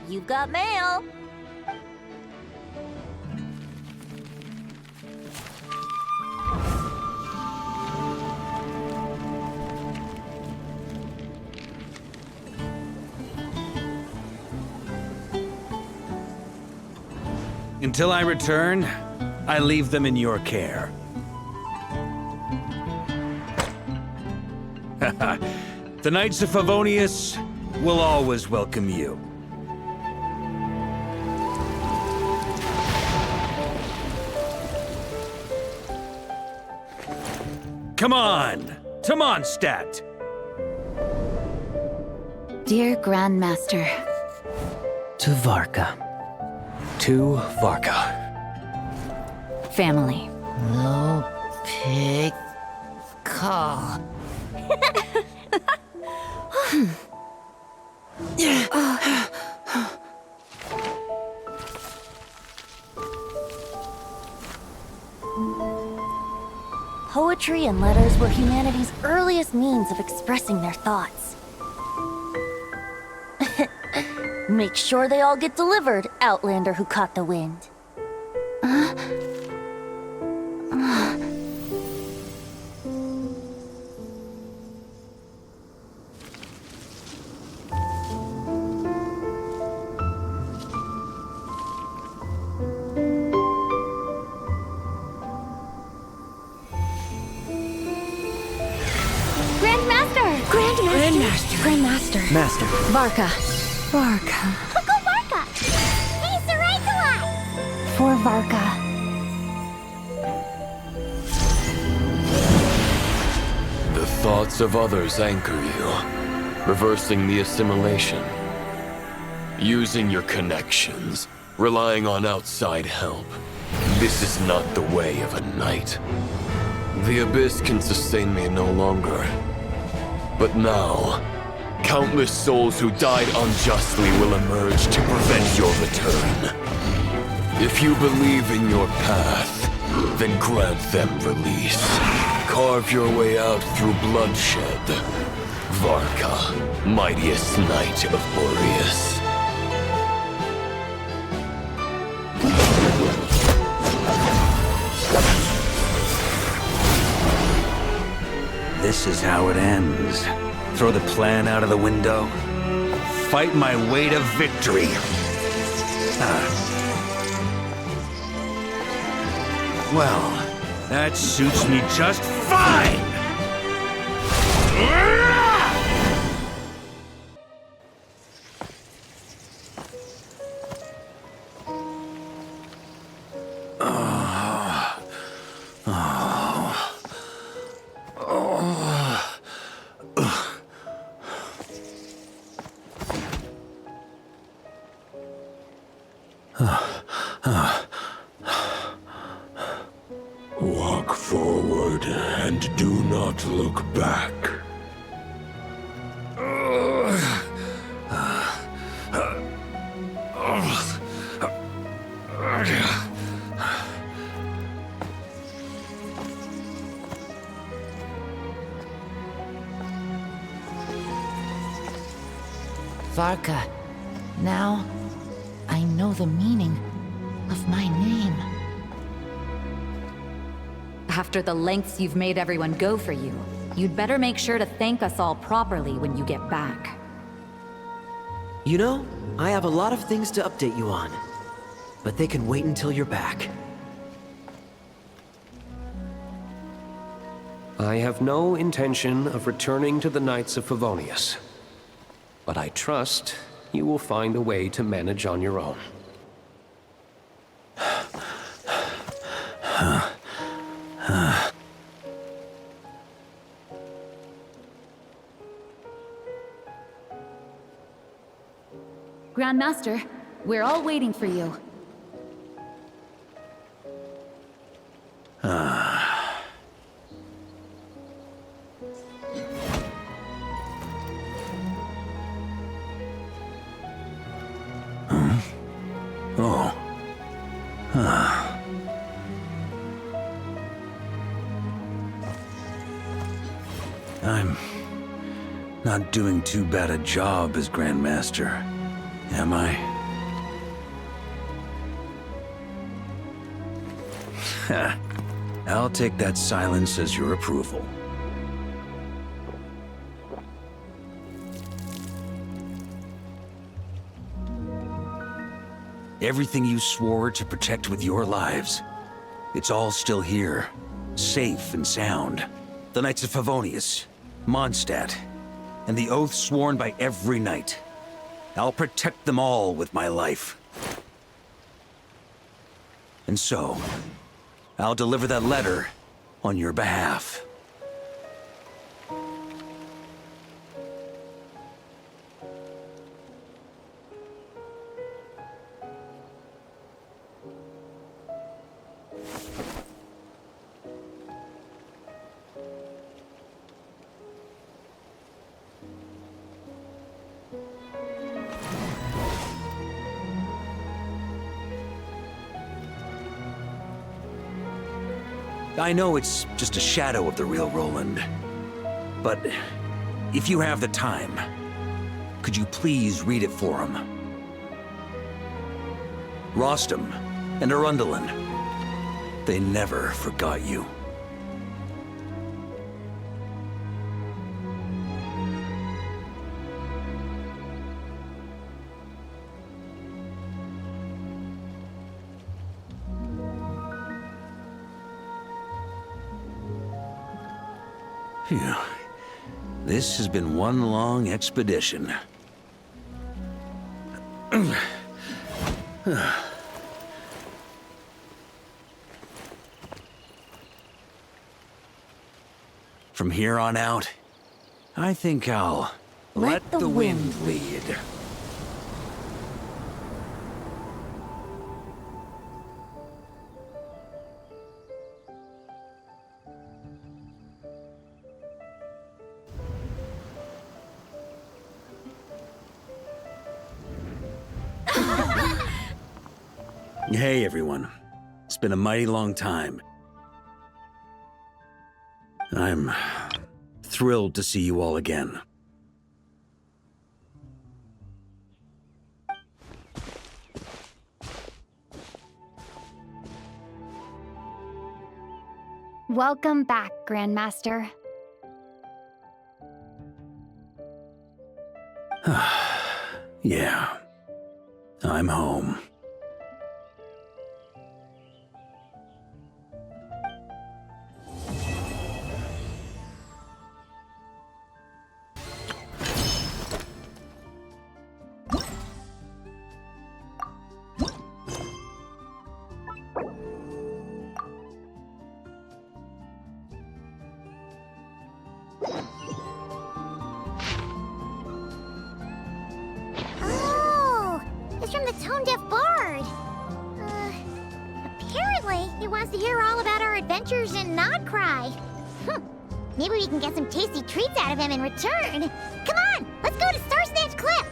You've got mail. Until I return, I leave them in your care. The Knights of Favonius will always welcome you. Come on, to Mondstadt. Dear Grandmaster. To VARKA. To VARKA. Family. No pig call. Poetry and letters were humanity's earliest means of expressing their thoughts. Make sure they all get delivered, Outlander who caught the wind. Grandmaster. Master. VARKA. Go VARKA! He's the right to us! For VARKA. The thoughts of others anchor you, reversing the assimilation. Using your connections, relying on outside help. This is not the way of a knight. The Abyss can sustain me no longer. But now, countless souls who died unjustly will emerge to prevent your return. If you believe in your path, then grant them release. Carve your way out through bloodshed. VARKA, mightiest knight of Boreas. This is how it ends. Throw the plan out of the window. Fight my way to victory. Well, that suits me just fine! Walk forward and do not look back. VARKA. Now, I know the meaning of my name. After the lengths you've made everyone go for you, you'd better make sure to thank us all properly when you get back. You know, I have a lot of things to update you on. But they can wait until you're back. I have no intention of returning to the Knights of Favonius. But I trust you will find a way to manage on your own. Grandmaster, we're all waiting for you. I'm not doing too bad a job as Grandmaster, am I? I'll take that silence as your approval. Everything you swore to protect with your lives, it's all still here, safe and sound. The Knights of Favonius, Mondstadt, and the oath sworn by every knight. I'll protect them all with my life. And so, I'll deliver that letter on your behalf. I know it's just a shadow of the real Roland, but if you have the time, could you please read it for him? Rostam and Arundelen, they never forgot you. Phew. This has been one long expedition. From here on out, I think I'll let the wind lead. Hey everyone, it's been a mighty long time. I'm thrilled to see you all again. Welcome back, Grandmaster. Yeah, I'm home. Oh, it's from the tone-deaf bard. Apparently, he wants to hear all about our adventures in Nodcry. Maybe we can get some tasty treats out of him in return. Come on, let's go to Star Snatch Cliff.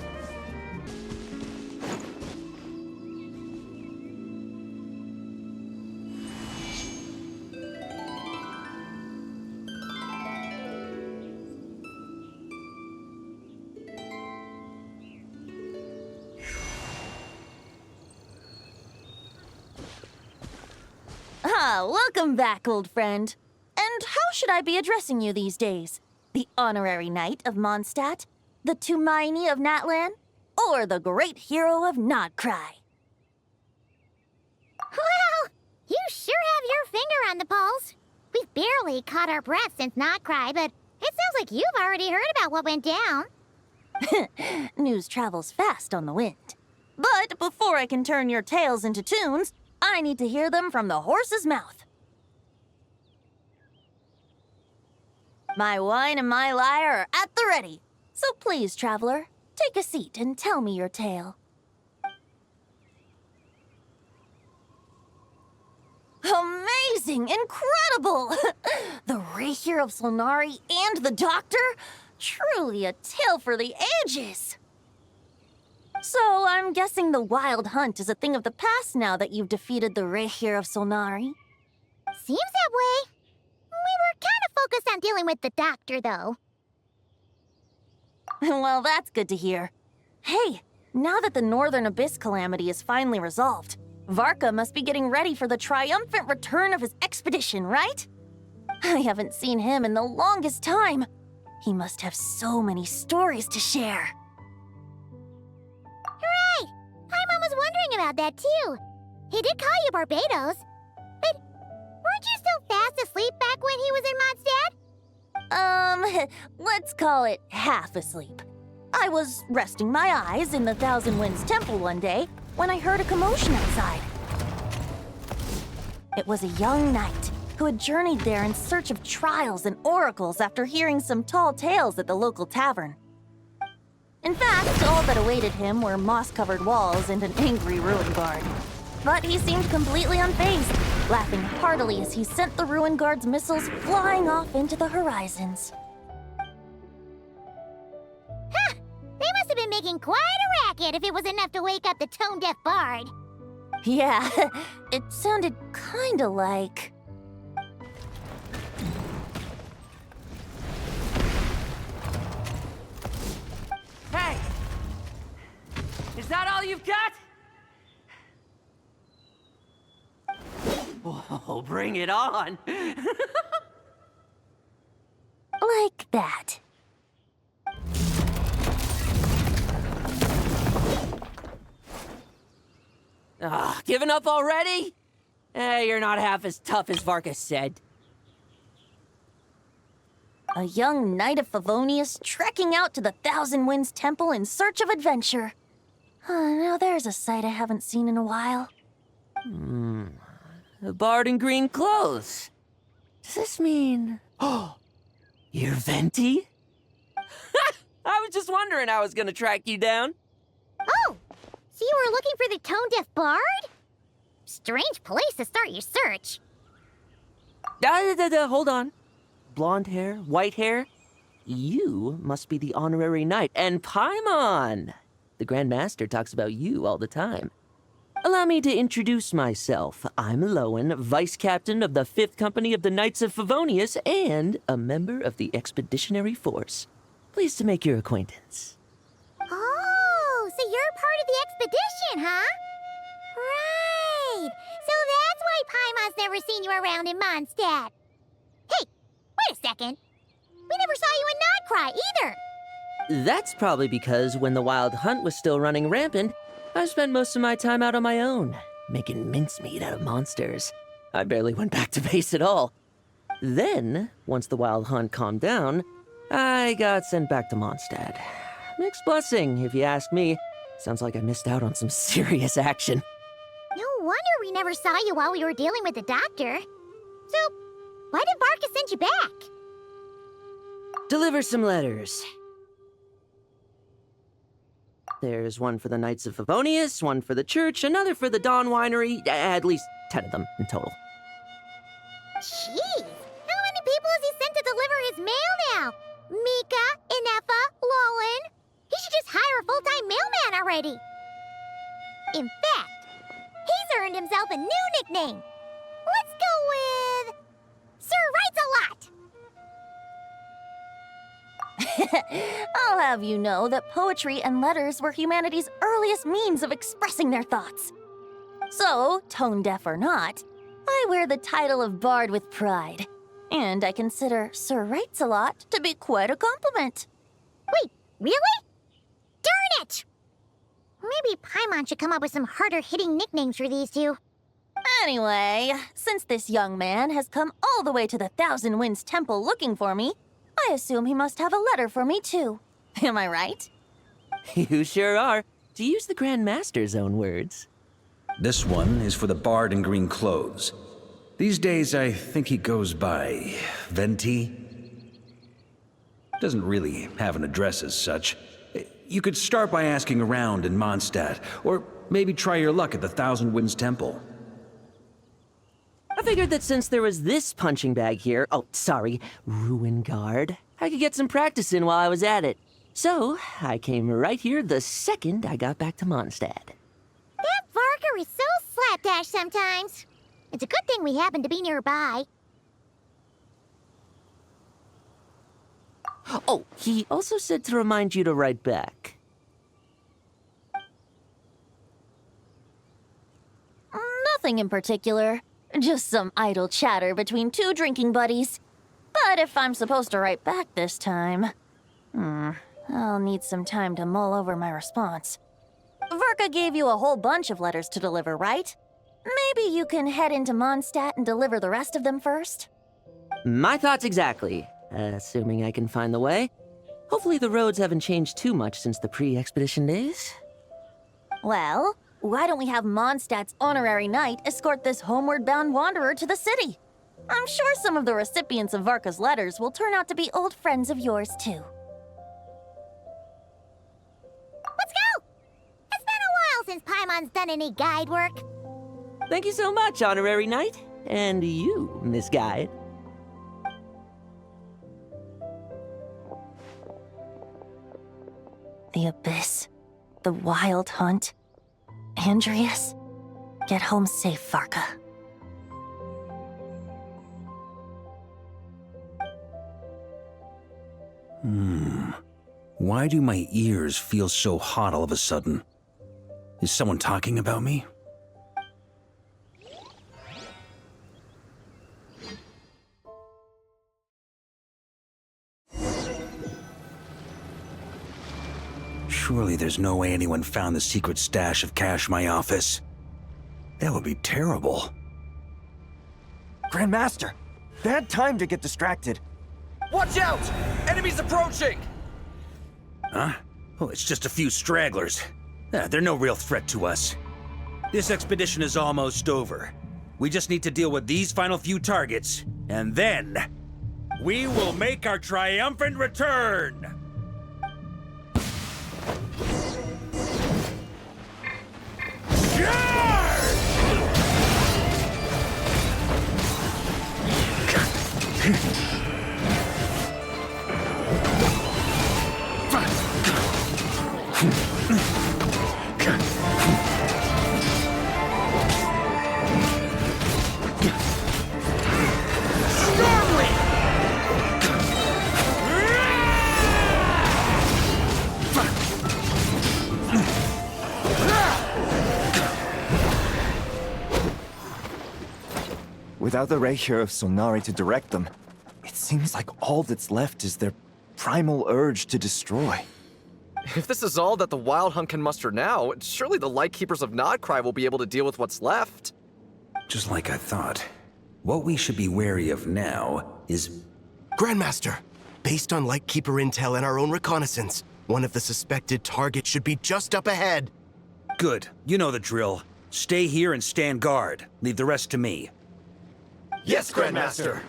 Welcome back, old friend. And how should I be addressing you these days? The honorary knight of Mondstadt? The Tumaini of Natlan? Or the great hero of Nodcry? Well, you sure have your finger on the pulse. We've barely caught our breath since Nodcry, but it sounds like you've already heard about what went down. News travels fast on the wind. But before I can turn your tales into tunes, I need to hear them from the horse's mouth. My wine and my lyre are at the ready. So please, traveler, take a seat and tell me your tale. Amazing! Incredible! The Rahier of Solnari and the Doctor? Truly a tale for the ages! So, I'm guessing the Wild Hunt is a thing of the past now that you've defeated the Rahier of Solnari? Seems that way. We were kind of focused on dealing with the Doctor, though. Well, that's good to hear. Hey, now that the Northern Abyss calamity is finally resolved, VARKA must be getting ready for the triumphant return of his expedition, right? I haven't seen him in the longest time. He must have so many stories to share. Hooray! Paimon was wondering about that too. He did call you Barbados. But weren't you still fast asleep back when he was in Mondstadt? Let's call it half asleep. I was resting my eyes in the Thousand Winds Temple one day when I heard a commotion outside. It was a young knight who had journeyed there in search of trials and oracles after hearing some tall tales at the local tavern. In fact, all that awaited him were moss-covered walls and an angry ruin guard. But he seemed completely unfazed, laughing heartily as he sent the ruin guard's missiles flying off into the horizons. Ha! They must have been making quite a racket if it was enough to wake up the tone-deaf bard. Yeah, it sounded kinda like... Hey! Is that all you've got? Whoa, bring it on! like that. Giving up already? You're not half as tough as VARKA said. A young knight of Favonius trekking out to the Thousand Winds Temple in search of adventure. Now there's a sight I haven't seen in a while. A bard in green clothes. Does this mean... Oh, you're Venti? I was just wondering how I was gonna track you down. Oh! So you were looking for the tone-deaf bard? Strange place to start your search. Hold on. Blonde hair, white hair. You must be the honorary knight. And Paimon! The Grand Master talks about you all the time. Allow me to introduce myself. I'm Lohen, Vice Captain of the 5th Company of the Knights of Favonius and a member of the Expeditionary Force. Pleased to make your acquaintance. Oh, so you're part of the expedition, huh? Right. So that's why Paimon's never seen you around in Mondstadt. Hey, wait a second. We never saw you in Notcry either. That's probably because when the Wild Hunt was still running rampant, I spent most of my time out on my own, making mincemeat out of monsters. I barely went back to base at all. Then, once the Wild Hunt calmed down, I got sent back to Mondstadt. Mixed blessing, if you ask me. Sounds like I missed out on some serious action. No wonder we never saw you while we were dealing with the doctor. So, why did VARKA send you back? Deliver some letters. There's one for the Knights of Favonius, one for the church, another for the Dawn Winery, at least 10 of them in total. Jeez, how many people has he sent to deliver his mail now? Mika, Inefa, Lohen. He should just hire a full-time mailman already. In fact, he's earned himself a new nickname. Let's go with... Sir Writes-A-Lot. I'll have you know that poetry and letters were humanity's earliest means of expressing their thoughts. So, tone-deaf or not, I wear the title of Bard with pride. And I consider Sir Writes-A-Lot to be quite a compliment. Wait, really? Darn it! Maybe Paimon should come up with some harder-hitting nicknames for these two. Anyway, since this young man has come all the way to the Thousand Winds Temple looking for me, I assume he must have a letter for me too. Am I right? You sure are. To use the Grand Master's own words. This one is for the bard in green clothes. These days, I think he goes by Venti. Doesn't really have an address as such. You could start by asking around in Mondstadt, or maybe try your luck at the Thousand Winds Temple. I figured that since there was this punching bag here, ruin guard, I could get some practice in while I was at it. So, I came right here the second I got back to Mondstadt. That VARKA is so slapdash sometimes. It's a good thing we happen to be nearby. Oh, he also said to remind you to write back. Nothing in particular. Just some idle chatter between two drinking buddies. But if I'm supposed to write back this time... I'll need some time to mull over my response. VARKA gave you a whole bunch of letters to deliver, right? Maybe you can head into Mondstadt and deliver the rest of them first? My thoughts exactly. Assuming I can find the way. Hopefully the roads haven't changed too much since the pre-expedition days. Well, why don't we have Mondstadt's honorary knight escort this homeward-bound wanderer to the city? I'm sure some of the recipients of VARKA's letters will turn out to be old friends of yours, too. Let's go! It's been a while since Paimon's done any guide work. Thank you so much, honorary knight. And you, Miss Guide. The Abyss. The Wild Hunt. Andreas. Get home safe, VARKA. Why do my ears feel so hot all of a sudden? Is someone talking about me? Surely there's no way anyone found the secret stash of cash in my office. That would be terrible. Grandmaster, bad time to get distracted. Watch out! Enemies approaching! Huh? Oh, it's just a few stragglers. They're no real threat to us. This expedition is almost over. We just need to deal with these final few targets, and then... we will make our triumphant return! Without the Rahier of Solnari to direct them, it seems like all that's left is their primal urge to destroy. If this is all that the Wild Hunt can muster now, surely the Lightkeepers of Nodcry will be able to deal with what's left. Just like I thought. What we should be wary of now is... Grandmaster, based on Lightkeeper intel and our own reconnaissance, one of the suspected targets should be just up ahead. Good. You know the drill. Stay here and stand guard. Leave the rest to me. Yes, Grandmaster!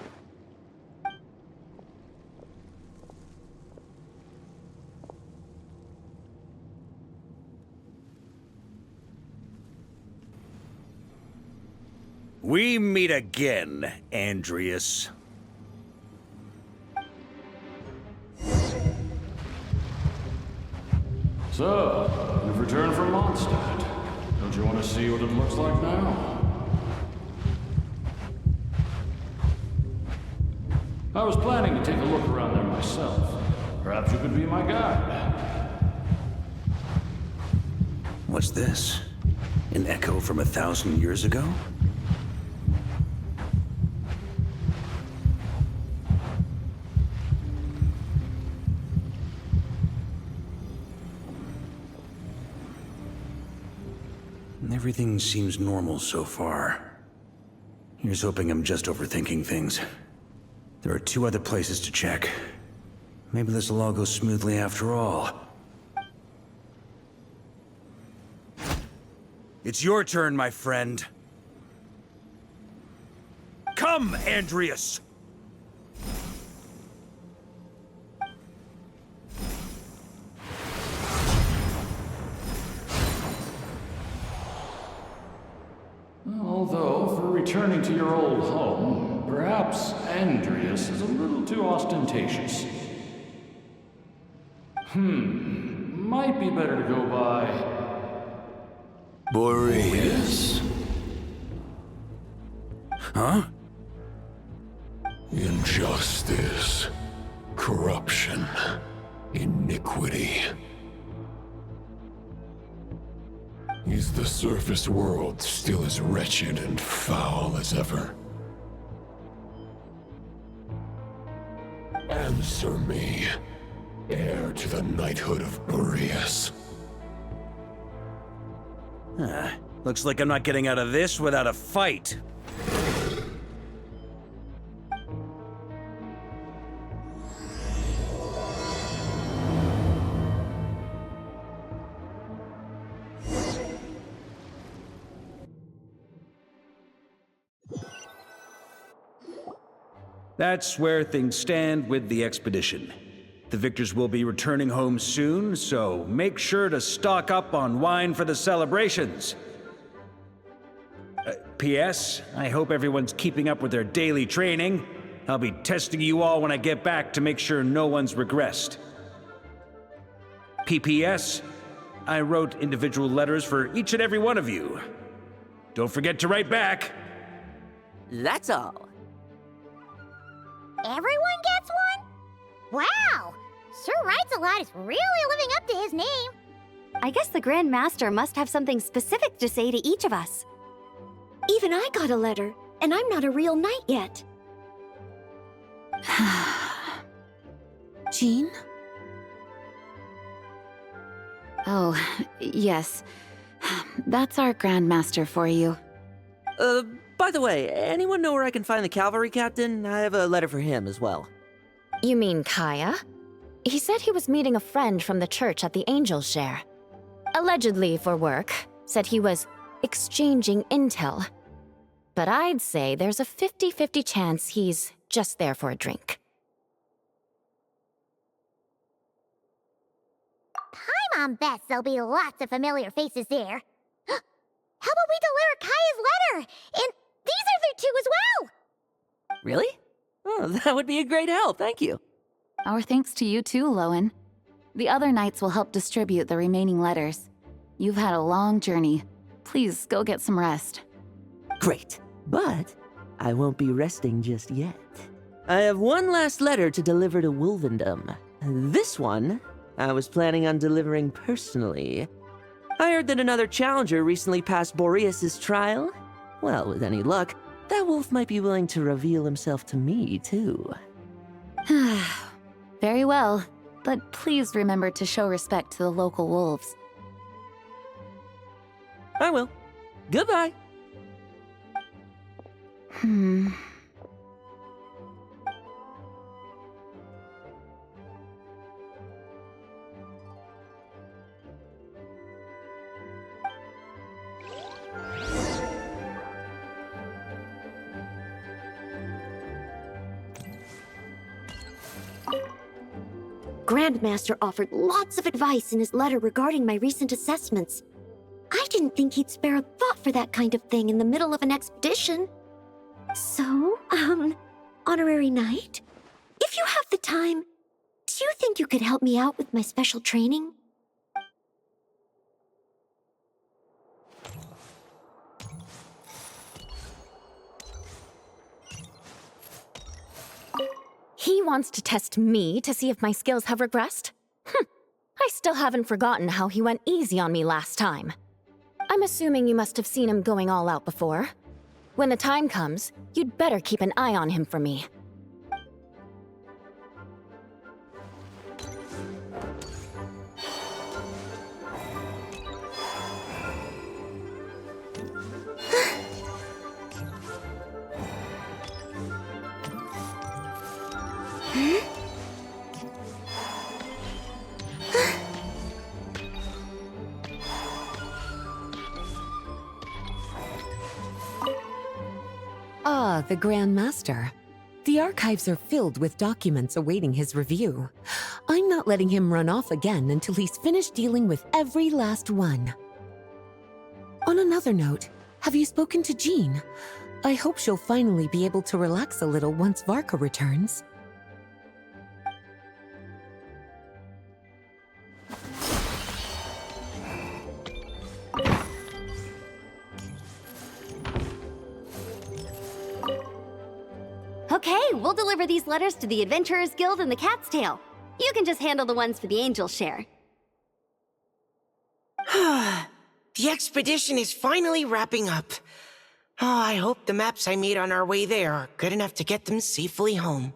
We meet again, Andreas. So, you've returned from Mondstadt. Don't you want to see what it looks like now? I was planning to take a look around there myself. Perhaps you could be my guide. What's this? An echo from 1,000 years ago? Everything seems normal so far. Here's hoping I'm just overthinking things. There are 2 other places to check. Maybe this will all go smoothly after all. It's your turn, my friend. Come, Andreas! Although, for returning to your old home, perhaps Andreas is a little too ostentatious. Might be better to go by... Boreas. Huh? Injustice. Corruption. Iniquity. Is the surface world still as wretched and foul as ever? Answer me, heir to the knighthood of Boreas. Looks like I'm not getting out of this without a fight. That's where things stand with the expedition. The victors will be returning home soon, so make sure to stock up on wine for the celebrations. P.S. I hope everyone's keeping up with their daily training. I'll be testing you all when I get back to make sure no one's regressed. P.P.S. I wrote individual letters for each and every one of you. Don't forget to write back. That's all. Everyone gets one? Wow! Sir Writes-A-Lot is really living up to his name. I guess the Grand Master must have something specific to say to each of us. Even I got a letter, and I'm not a real knight yet. Jean? Oh, yes. That's our Grand Master for you. By the way, anyone know where I can find the cavalry captain? I have a letter for him as well. You mean Kaya? He said he was meeting a friend from the church at the Angel's Share. Allegedly for work. Said he was exchanging intel. But I'd say there's a 50-50 chance he's just there for a drink. Paimon bets there'll be lots of familiar faces there. How about we deliver Kaya's letter? And these are there too as well! Really? Oh, that would be a great help, thank you. Our thanks to you too, Lohen. The other knights will help distribute the remaining letters. You've had a long journey. Please go get some rest. Great, but I won't be resting just yet. I have one last letter to deliver to Wolvendom. This one, I was planning on delivering personally. I heard that another challenger recently passed Boreas' trial. Well, with any luck, that wolf might be willing to reveal himself to me, too. Very well, but please remember to show respect to the local wolves. I will. Goodbye. Grandmaster offered lots of advice in his letter regarding my recent assessments. I didn't think he'd spare a thought for that kind of thing in the middle of an expedition. So, Honorary Knight, if you have the time, do you think you could help me out with my special training? He wants to test me to see if my skills have regressed? I still haven't forgotten how he went easy on me last time. I'm assuming you must have seen him going all out before. When the time comes, you'd better keep an eye on him for me. Ah, the Grand Master. The archives are filled with documents awaiting his review. I'm not letting him run off again until he's finished dealing with every last one. On another note, have you spoken to Jean? I hope she'll finally be able to relax a little once VARKA returns. Okay, we'll deliver these letters to the Adventurers Guild and the Cat's Tail. You can just handle the ones for the Angel's Share. The expedition is finally wrapping up. Oh, I hope the maps I made on our way there are good enough to get them safely home.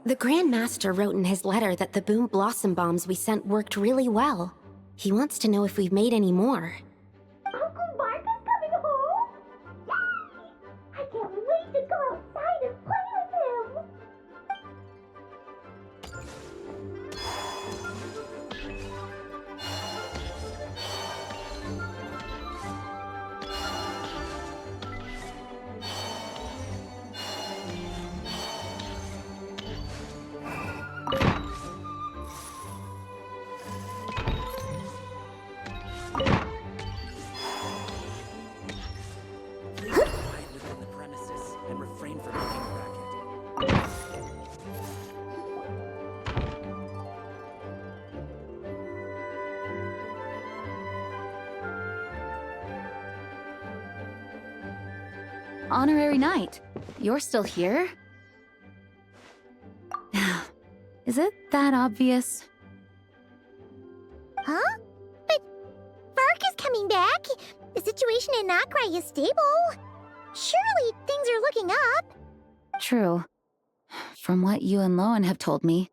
The Grand Master wrote in his letter that the Boom Blossom bombs we sent worked really well. He wants to know if we've made any more. Uncle VARKA's coming home! Yay! I can't wait to go outside and play with him! Honorary Knight, you're still here? Is it that obvious? Huh? But VARKA's coming back. The situation in Notcry is stable. Surely things are looking up. True. From what you and Lohen have told me,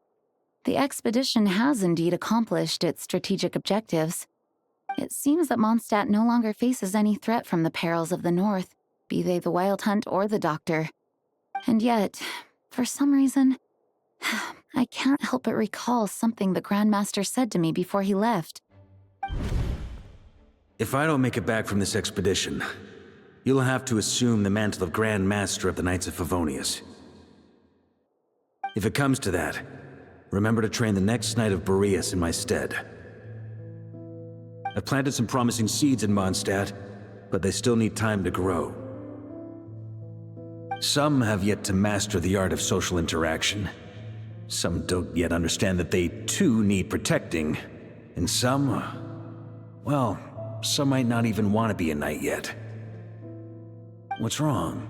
the expedition has indeed accomplished its strategic objectives. It seems that Mondstadt no longer faces any threat from the perils of the North, be they the Wild Hunt or the Doctor. And yet, for some reason, I can't help but recall something the Grand Master said to me before he left. If I don't make it back from this expedition, you'll have to assume the mantle of Grand Master of the Knights of Favonius. If it comes to that, remember to train the next Knight of Boreas in my stead. I've planted some promising seeds in Mondstadt, but they still need time to grow. Some have yet to master the art of social interaction. Some don't yet understand that they too need protecting. And some, well, some might not even want to be a knight yet. What's wrong?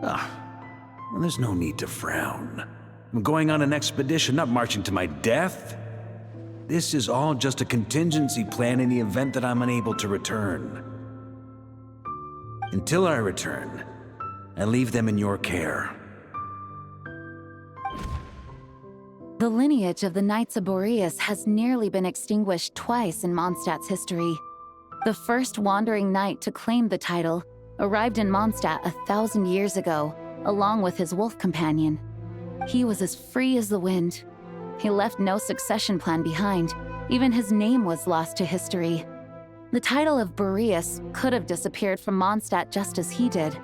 Well, there's no need to frown. I'm going on an expedition, not marching to my death. This is all just a contingency plan in the event that I'm unable to return. Until I return, I leave them in your care. The lineage of the Knights of Boreas has nearly been extinguished twice in Mondstadt's history. The first wandering knight to claim the title arrived in Mondstadt 1,000 years ago, along with his wolf companion. He was as free as the wind. He left no succession plan behind. Even his name was lost to history. The title of Boreas could have disappeared from Mondstadt just as he did.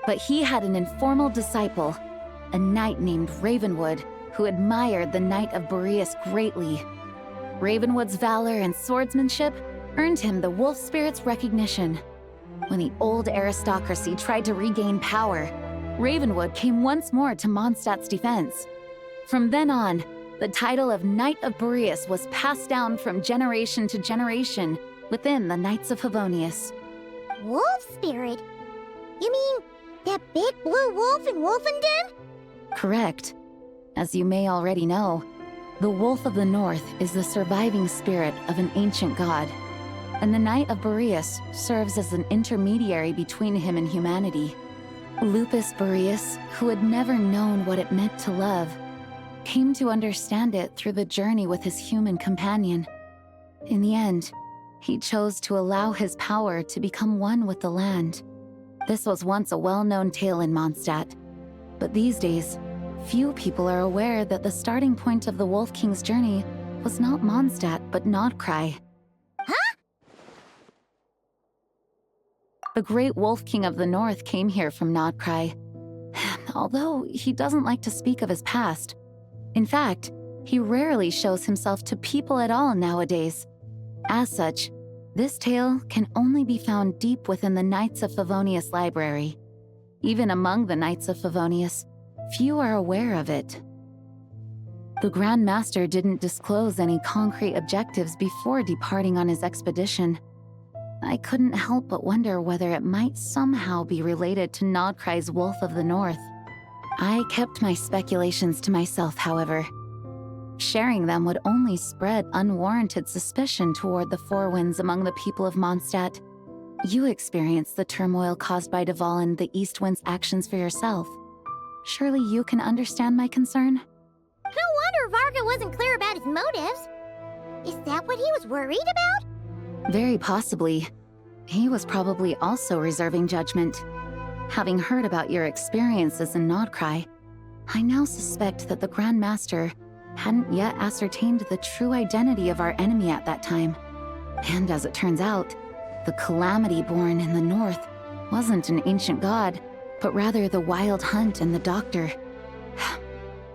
But he had an informal disciple, a knight named Ravenwood, who admired the Knight of Boreas greatly. Ravenwood's valor and swordsmanship earned him the wolf spirit's recognition. When the old aristocracy tried to regain power, Ravenwood came once more to Mondstadt's defense. From then on, the title of Knight of Boreas was passed down from generation to generation within the Knights of Favonius. Wolf spirit? You mean that big blue wolf in Wolfenden? Correct. As you may already know, the Wolf of the North is the surviving spirit of an ancient god, and the Knight of Boreas serves as an intermediary between him and humanity. Lupus Boreas, who had never known what it meant to love, came to understand it through the journey with his human companion. In the end, he chose to allow his power to become one with the land. This was once a well-known tale in Mondstadt, but these days, few people are aware that the starting point of the Wolf King's journey was not Mondstadt, but Notcry. Huh? The great Wolf King of the North came here from Notcry, although he doesn't like to speak of his past. In fact, he rarely shows himself to people at all nowadays. As such, this tale can only be found deep within the Knights of Favonius library. Even among the Knights of Favonius, few are aware of it. The Grand Master didn't disclose any concrete objectives before departing on his expedition. I couldn't help but wonder whether it might somehow be related to Notcry's Wolf of the North. I kept my speculations to myself, however. Sharing them would only spread unwarranted suspicion toward the Four Winds among the people of Mondstadt. You experienced the turmoil caused by Duval and the East Wind's actions for yourself. Surely you can understand my concern? No wonder VARKA wasn't clear about his motives. Is that what he was worried about? Very possibly. He was probably also reserving judgment. Having heard about your experiences in Nodcry, I now suspect that the Grand Master hadn't yet ascertained the true identity of our enemy at that time. And as it turns out, the Calamity born in the north wasn't an ancient god, but rather the Wild Hunt and the Doctor.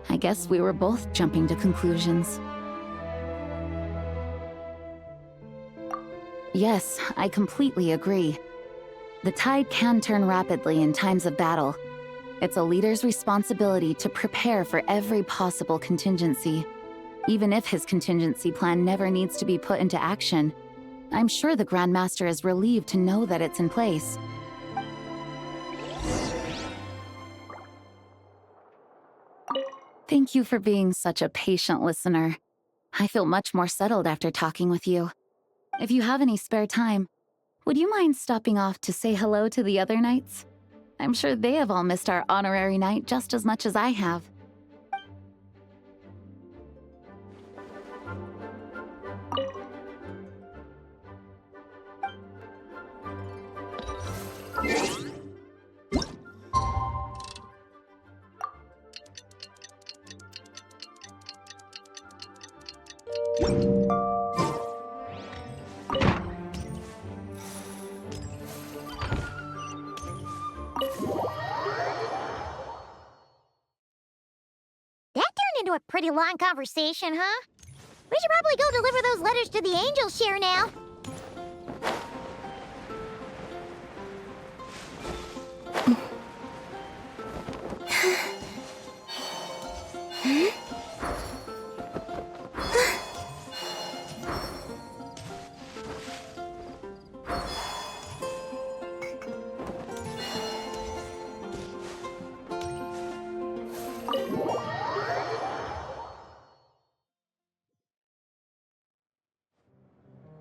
I guess we were both jumping to conclusions. Yes, I completely agree. The tide can turn rapidly in times of battle. It's a leader's responsibility to prepare for every possible contingency. Even if his contingency plan never needs to be put into action, I'm sure the Grand Master is relieved to know that it's in place. Thank you for being such a patient listener. I feel much more settled after talking with you. If you have any spare time, would you mind stopping off to say hello to the other knights? I'm sure they have all missed our honorary knight just as much as I have. A pretty long conversation, huh? We should probably go deliver those letters to the angel share now.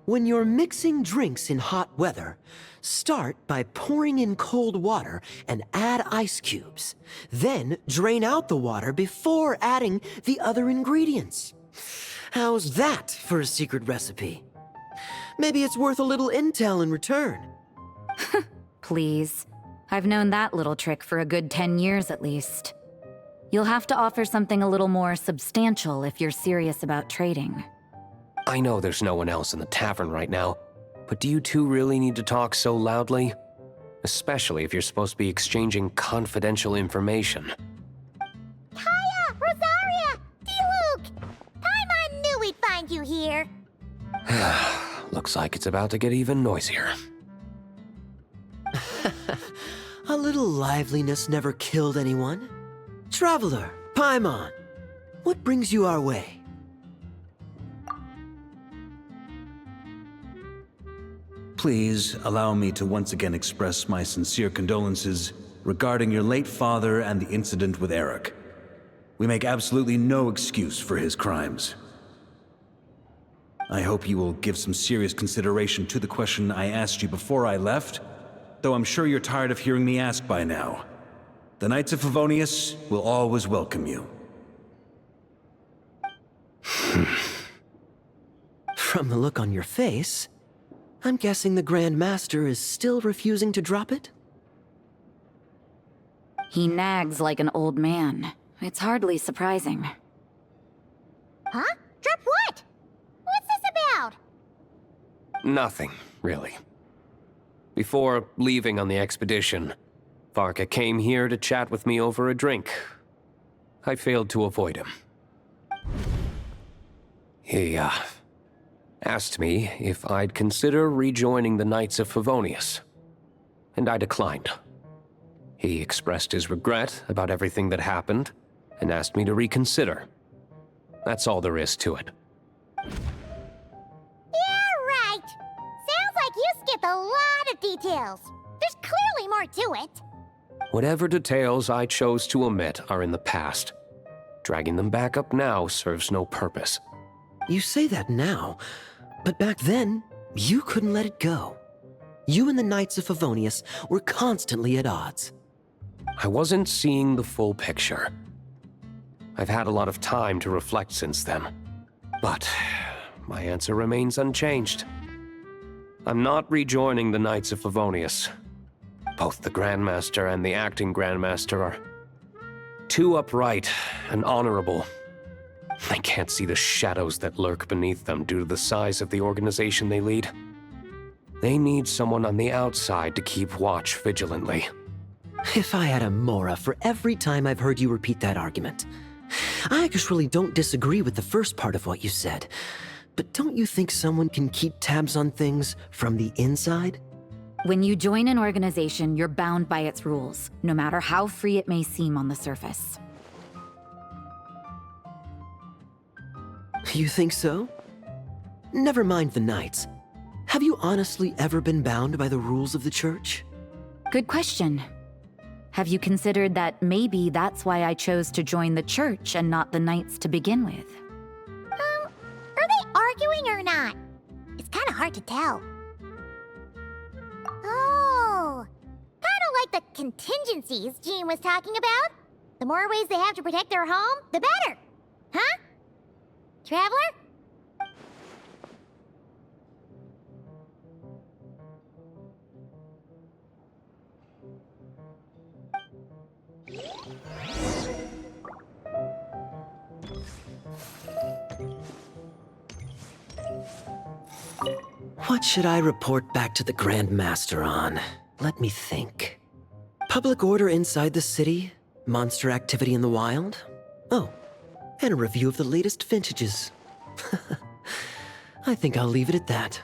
When you're mixing drinks in hot weather, start by pouring in cold water and add ice cubes. Then drain out the water before adding the other ingredients. How's that for a secret recipe? Maybe it's worth a little intel in return. Please. I've known that little trick for a good 10 years at least. You'll have to offer something a little more substantial if you're serious about trading. I know there's no one else in the tavern right now, but do you two really need to talk so loudly? Especially if you're supposed to be exchanging confidential information. Kaya! Rosaria! D-Luke! Paimon knew we'd find you here. Looks like it's about to get even noisier. A little liveliness never killed anyone. Traveler, Paimon, what brings you our way? Please allow me to once again express my sincere condolences regarding your late father and the incident with Eric. We make absolutely no excuse for his crimes. I hope you will give some serious consideration to the question I asked you before I left, though I'm sure you're tired of hearing me ask by now. The Knights of Favonius will always welcome you. From the look on your face, I'm guessing the Grand Master is still refusing to drop it? He nags like an old man. It's hardly surprising. Huh? Drop what? What's this about? Nothing, really. Before leaving on the expedition, VARKA came here to chat with me over a drink. I failed to avoid him. He, asked me if I'd consider rejoining the Knights of Favonius, and I declined. He expressed his regret about everything that happened, and asked me to reconsider. That's all there is to it. Yeah, right. Sounds like you skipped a lot of details. There's clearly more to it. Whatever details I chose to omit are in the past. Dragging them back up now serves no purpose. You say that now, but back then, you couldn't let it go. You and the Knights of Favonius were constantly at odds. I wasn't seeing the full picture. I've had a lot of time to reflect since then. But my answer remains unchanged. I'm not rejoining the Knights of Favonius. Both the Grandmaster and the acting Grandmaster are too upright and honorable. I can't see the shadows that lurk beneath them due to the size of the organization they lead. They need someone on the outside to keep watch vigilantly. If I had a Mora for every time I've heard you repeat that argument. I actually don't disagree with the first part of what you said, but don't you think someone can keep tabs on things from the inside? When you join an organization, you're bound by its rules, no matter how free it may seem on the surface. You think so? Never mind the Knights. Have you honestly ever been bound by the rules of the Church? Good question. Have you considered that maybe that's why I chose to join the Church and not the Knights to begin with? Are they arguing or not? It's kind of hard to tell. Oh, kind of like the contingencies Jean was talking about. The more ways they have to protect their home, the better. Huh? Traveler? What should I report back to the Grand Master on? Let me think. Public order inside the city, monster activity in the wild. Oh, and a review of the latest vintages. I think I'll leave it at that.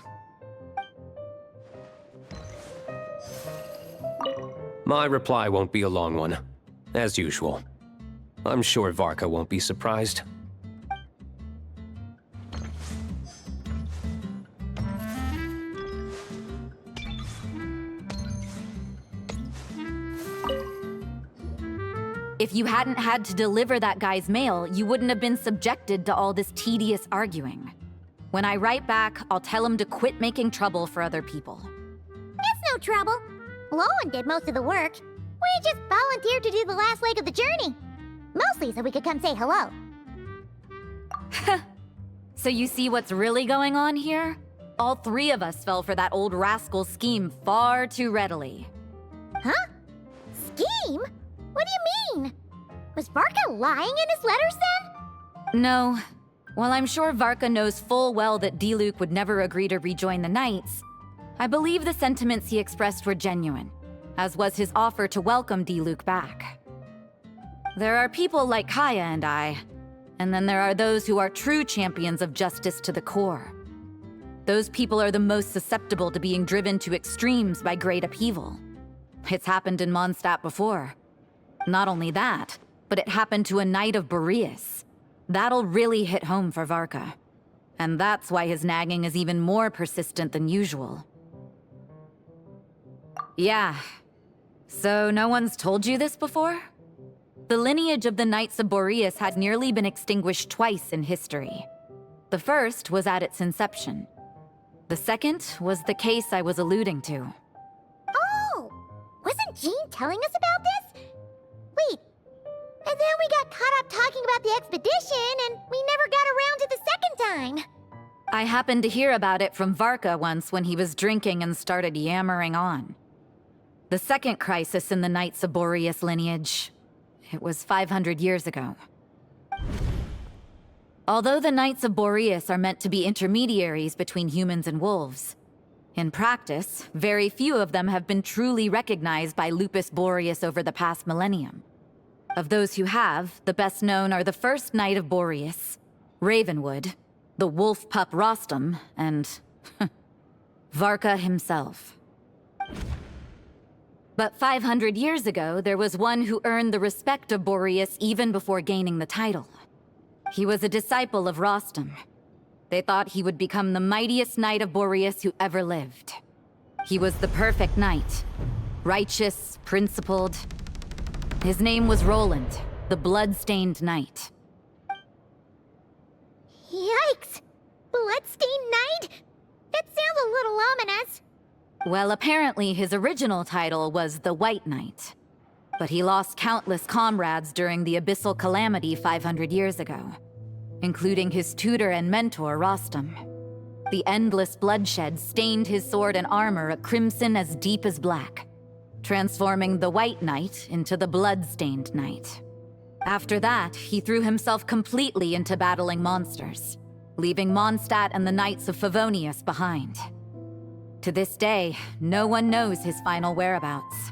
My reply won't be a long one, as usual. I'm sure VARKA won't be surprised. If you hadn't had to deliver that guy's mail, you wouldn't have been subjected to all this tedious arguing. When I write back, I'll tell him to quit making trouble for other people. It's no trouble. Lohen did most of the work. We just volunteered to do the last leg of the journey. Mostly so we could come say hello. So you see what's really going on here? All three of us fell for that old rascal's scheme far too readily. Huh? Scheme? What do you mean? Was VARKA lying in his letters then? No. While I'm sure VARKA knows full well that Diluc would never agree to rejoin the Knights, I believe the sentiments he expressed were genuine, as was his offer to welcome Diluc back. There are people like Kaya and I, and then there are those who are true champions of justice to the core. Those people are the most susceptible to being driven to extremes by great upheaval. It's happened in Mondstadt before. Not only that, but it happened to a Knight of Boreas. That'll really hit home for VARKA. And that's why his nagging is even more persistent than usual. Yeah. So no one's told you this before? The lineage of the Knights of Boreas had nearly been extinguished twice in history. The first was at its inception. The second was the case I was alluding to. Oh! Wasn't Jean telling us about this? Wait, and then we got caught up talking about the expedition, and we never got around to the second time. I happened to hear about it from VARKA once when he was drinking and started yammering on. The second crisis in the Knights of Boreas lineage. It was 500 years ago. Although the Knights of Boreas are meant to be intermediaries between humans and wolves, in practice, very few of them have been truly recognized by Lupus Boreas over the past millennium. Of those who have, the best known are the first Knight of Boreas, Ravenwood, the wolf pup Rostam, and VARKA himself. But 500 years ago, there was one who earned the respect of Boreas even before gaining the title. He was a disciple of Rostam. They thought he would become the mightiest Knight of Boreas who ever lived. He was the perfect knight. Righteous, principled, His name was Roland, the Blood-Stained Knight. Yikes! Bloodstained Knight? That sounds a little ominous. Well, apparently his original title was the White Knight. But he lost countless comrades during the Abyssal Calamity 500 years ago, including his tutor and mentor, Rostam. The endless bloodshed stained his sword and armor a crimson as deep as black, transforming the White Knight into the Blood-Stained Knight. After that, he threw himself completely into battling monsters, leaving Mondstadt and the Knights of Favonius behind. To this day, no one knows his final whereabouts.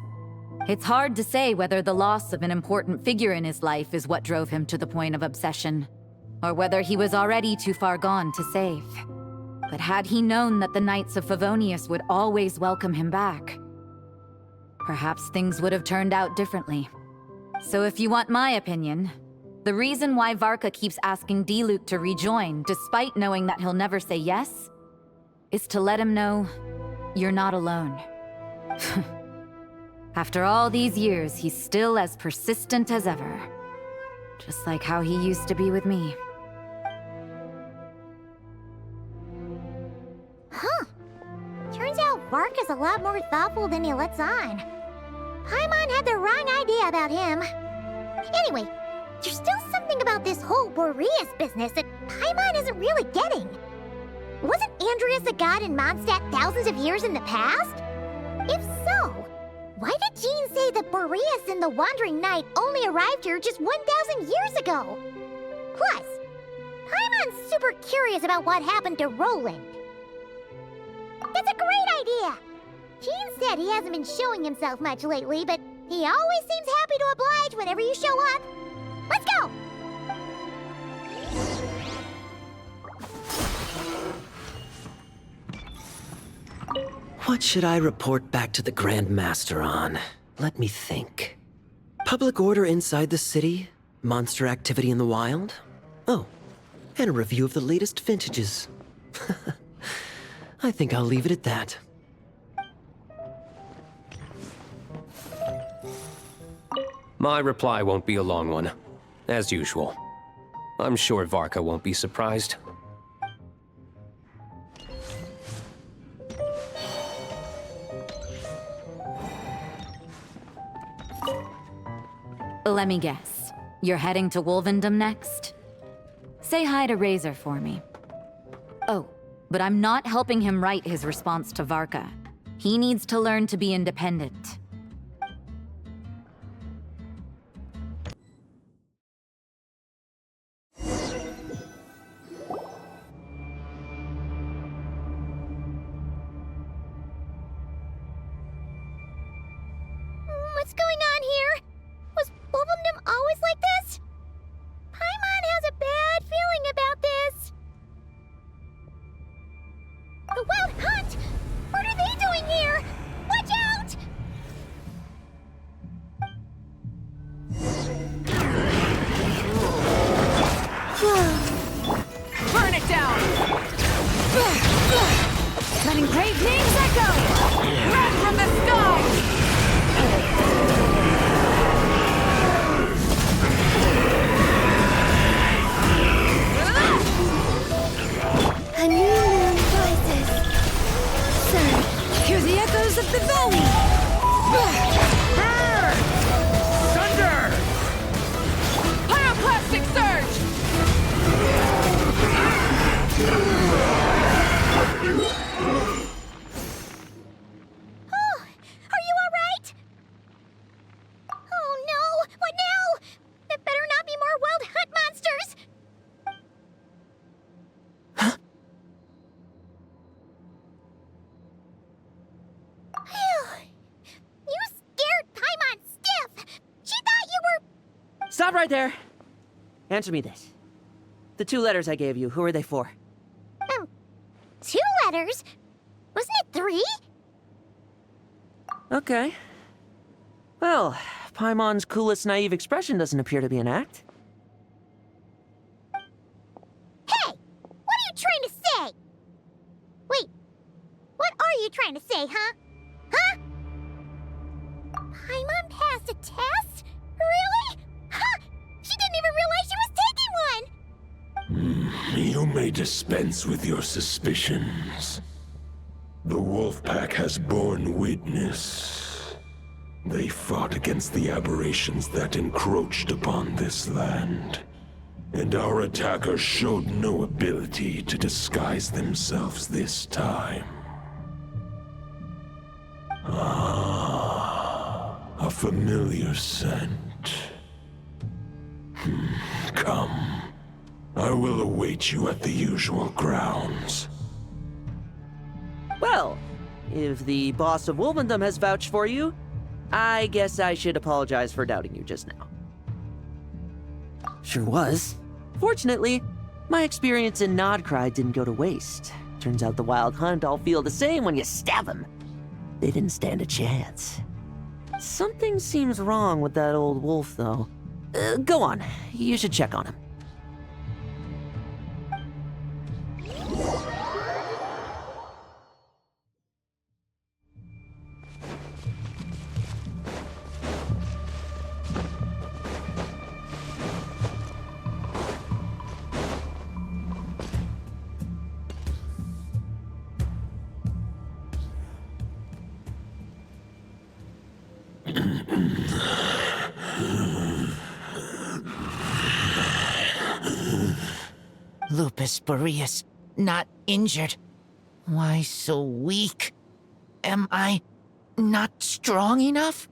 It's hard to say whether the loss of an important figure in his life is what drove him to the point of obsession, or whether he was already too far gone to save. But had he known that the Knights of Favonius would always welcome him back, perhaps things would have turned out differently. So if you want my opinion, the reason why VARKA keeps asking Diluc to rejoin, despite knowing that he'll never say yes, is to let him know you're not alone. After all these years, he's still as persistent as ever. Just like how he used to be with me. Huh. Turns out VARKA's a lot more thoughtful than he lets on. Paimon had the wrong idea about him. Anyway, there's still something about this whole Boreas business that Paimon isn't really getting. Wasn't Andreas a god in Mondstadt thousands of years in the past? If so, why did Jean say that Boreas and the Wandering Knight only arrived here just 1,000 years ago? Plus, Paimon's super curious about what happened to Roland. That's a great idea! Jean said he hasn't been showing himself much lately, but he always seems happy to oblige whenever you show up. Let's go! What should I report back to the Grand Master on? Let me think. Public order inside the city, monster activity in the wild. Oh, and a review of the latest vintages. I think I'll leave it at that. My reply won't be a long one, as usual. I'm sure VARKA won't be surprised. Let me guess. You're heading to Wolvendom next? Say hi to Razor for me. Oh, but I'm not helping him write his response to VARKA. He needs to learn to be independent. What's going on here? Was Wolvendom always like this? Paimon has a bad feeling about this. The Wild Hunt? What are they doing here? Watch out! Burn it down! Letting great names echo! Red from the sky! A new moon rises. Sir, hear the echoes of the valley! Burn! Thunder! Pyroclastic surge! Oh, are you all right? Oh no! What now? There better not be more Wild Hunt monsters! Phew. You scared Paimon stiff! She thought you were... Stop right there! Answer me this. The 2 letters I gave you, who are they for? 2 letters? Wasn't it 3? Okay. Well, Paimon's coolest naive expression doesn't appear to be an act. Hey! What are you trying to say? Wait, what are you trying to say, huh? Huh? Paimon passed a test? Really? Ha! She didn't even realize she was taking one! You may dispense with your suspicions. The wolf pack has borne witness. They fought against the aberrations that encroached upon this land. And our attackers showed no ability to disguise themselves this time. Ah, a familiar scent. Come. I will await you at the usual grounds. Well, if the boss of Wolvendom has vouched for you, I guess I should apologize for doubting you just now. Sure was. Fortunately, my experience in Nodcry didn't go to waste. Turns out the Wild Hunt all feel the same when you stab them. They didn't stand a chance. Something seems wrong with that old wolf, though. Go on. You should check on him. Lupus Boreas, not injured. Why so weak? Am I not strong enough?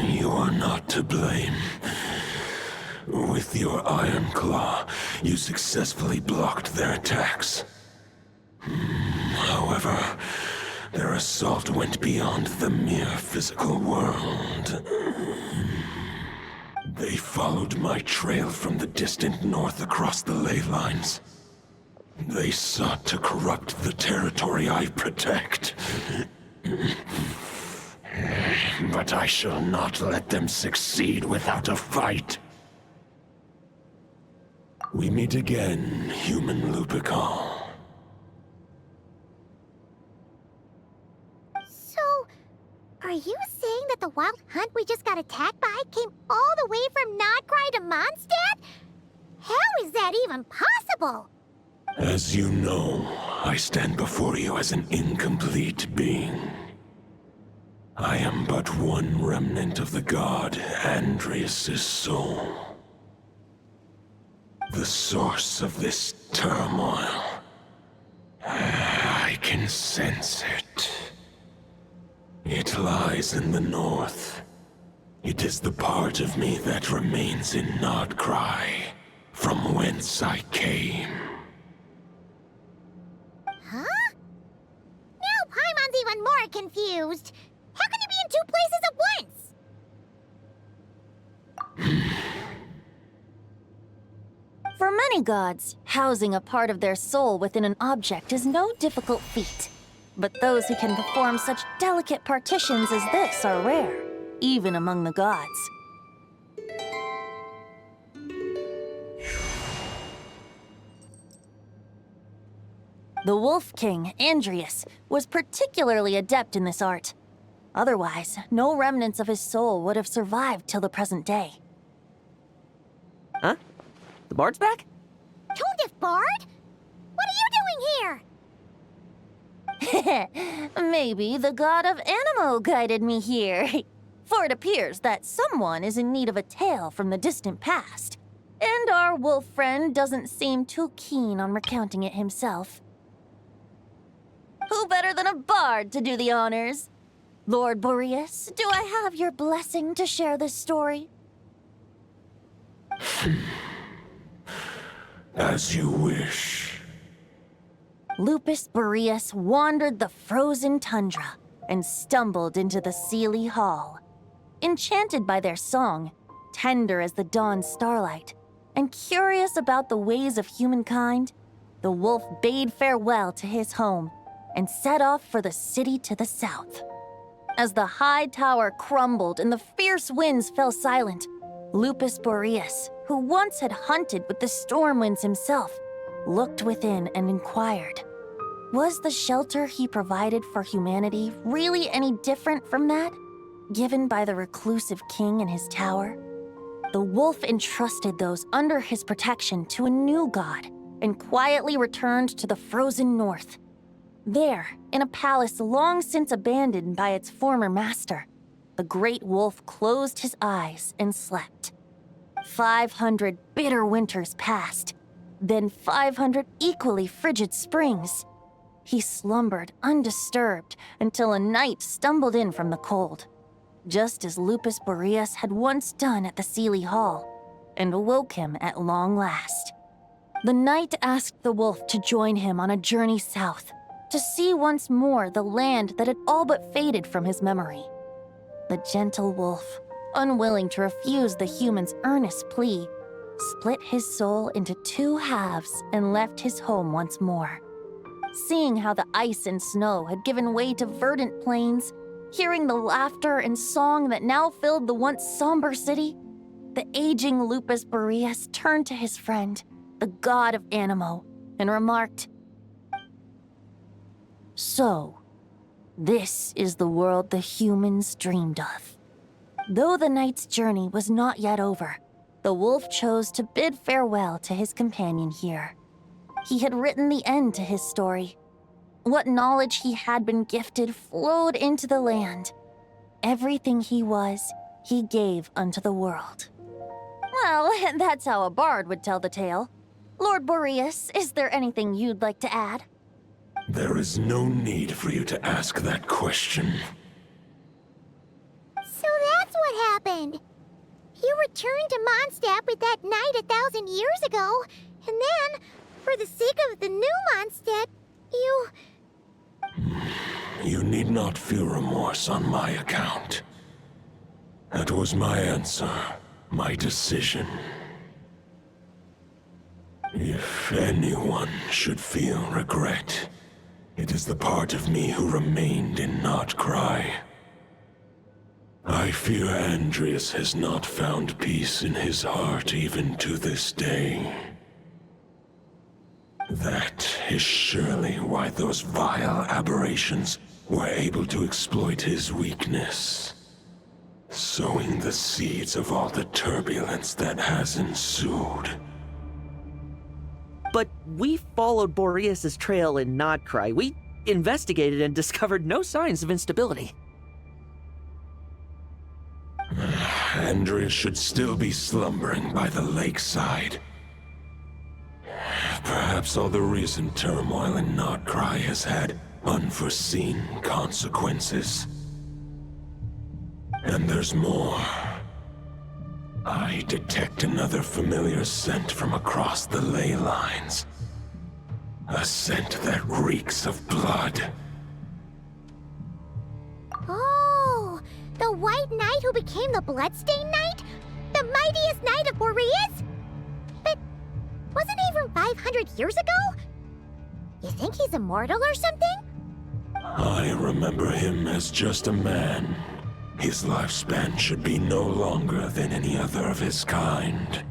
You are not to blame. With your Iron Claw, you successfully blocked their attacks. However, their assault went beyond the mere physical world. They followed my trail from the distant north across the ley lines. They sought to corrupt the territory I protect. But I shall not let them succeed without a fight. We meet again, human Lupical. So, are you saying that the Wild Hunt we just got attacked by came all the way from Nodcry to Mondstadt? How is that even possible? As you know, I stand before you as an incomplete being. I am but one remnant of the god Andrias' soul. The source of this turmoil. I can sense it. It lies in the north. It is the part of me that remains in Nodcry, from whence I came. Huh? Now Paimon's even more confused. How can you be in two places at once? For many gods, housing a part of their soul within an object is no difficult feat. But those who can perform such delicate partitions as this are rare, even among the gods. The Wolf King, Andrias, was particularly adept in this art. Otherwise, no remnants of his soul would have survived till the present day. Huh? The bard's back? Tondif Bard? What are you doing here? Maybe the god of Animo guided me here. For it appears that someone is in need of a tale from the distant past. And our wolf friend doesn't seem too keen on recounting it himself. Who better than a bard to do the honors? Lord Boreas, do I have your blessing to share this story? As you wish. Lupus Boreas wandered the frozen tundra and stumbled into the Seelie Hall. Enchanted by their song, tender as the dawn starlight, and curious about the ways of humankind, the wolf bade farewell to his home and set off for the city to the south. As the high tower crumbled and the fierce winds fell silent, Lupus Boreas, who once had hunted with the storm winds himself, looked within and inquired, Was the shelter he provided for humanity really any different from that given by the reclusive king in his tower? The wolf entrusted those under his protection to a new god and quietly returned to the frozen north. There, in a palace long since abandoned by its former master, the great wolf closed his eyes and slept. 500 bitter winters passed, then 500 equally frigid springs. He slumbered undisturbed until a knight stumbled in from the cold, just as Lupus Boreas had once done at the Seelie Hall, and awoke him at long last. The knight asked the wolf to join him on a journey south, to see once more the land that had all but faded from his memory. The gentle wolf, unwilling to refuse the human's earnest plea, split his soul into 2 halves and left his home once more. Seeing how the ice and snow had given way to verdant plains, hearing the laughter and song that now filled the once somber city, the aging Lupus Boreas turned to his friend, the god of Animo, and remarked, "So, this is the world the humans dreamed of." Though the knight's journey was not yet over, the wolf chose to bid farewell to his companion here. He had written the end to his story. What knowledge he had been gifted flowed into the land. Everything he was, he gave unto the world. Well, that's how a bard would tell the tale. Lord Boreas, is there anything you'd like to add? There is no need for you to ask that question. So that's what happened. You returned to Mondstadt with that knight 1,000 years ago, and then, for the sake of the new Mondstadt, you... You need not feel remorse on my account. That was my answer, my decision. If anyone should feel regret, it is the part of me who remained in Notcry. I fear Andrias has not found peace in his heart even to this day. That is surely why those vile aberrations were able to exploit his weakness, sowing the seeds of all the turbulence that has ensued. But we followed Boreas' trail in Nodcry. We investigated and discovered no signs of instability. Andrias should still be slumbering by the lakeside. Perhaps all the recent turmoil in Notcry has had unforeseen consequences. And there's more. I detect another familiar scent from across the ley lines. A scent that reeks of blood. Oh, the White Knight who became the Bloodstained Knight? The mightiest knight of Boreas? But wasn't he from 500 years ago? You think he's immortal or something? I remember him as just a man. His lifespan should be no longer than any other of his kind.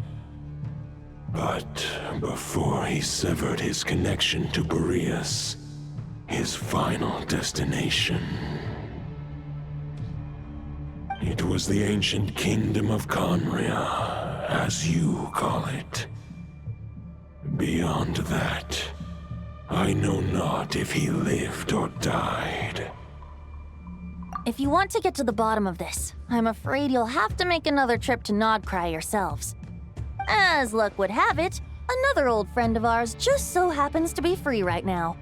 But before he severed his connection to Boreas, his final destination, it was the ancient kingdom of Conria, as you call it. Beyond that, I know not if he lived or died. If you want to get to the bottom of this, I'm afraid you'll have to make another trip to Nodcry yourselves. As luck would have it, another old friend of ours just so happens to be free right now.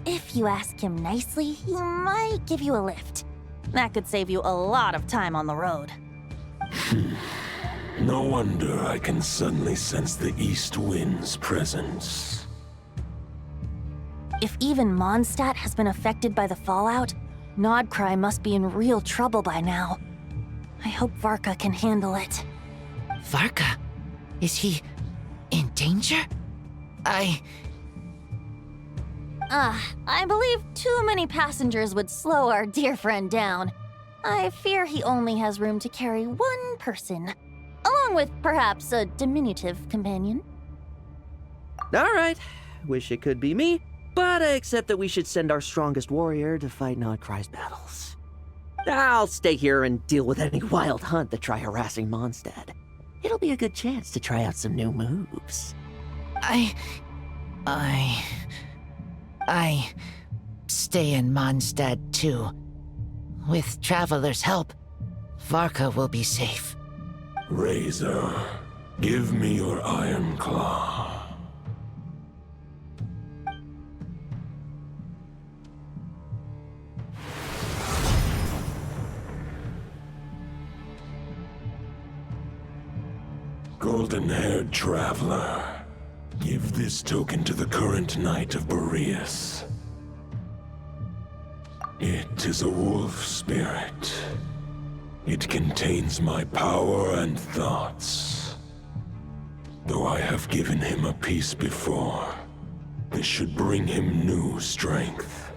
If you ask him nicely, he might give you a lift. That could save you a lot of time on the road. No wonder I can suddenly sense the east wind's presence. If even Mondstadt has been affected by the fallout, Nodcry must be in real trouble by now. I hope VARKA can handle it. VARKA? Is he in danger? I believe too many passengers would slow our dear friend down. I fear he only has room to carry one person, along with perhaps a diminutive companion. All right. Wish it could be me. But I accept that we should send our strongest warrior to fight Nodcry's battles. I'll stay here and deal with any wild hunt that try harassing Mondstadt. It'll be a good chance to try out some new moves. I stay in Mondstadt too. With Traveler's help, VARKA will be safe. Razor, give me your iron claw. Golden-haired traveler, give this token to the current Knight of Boreas. It is a wolf spirit. It contains my power and thoughts. Though I have given him a piece before, this should bring him new strength.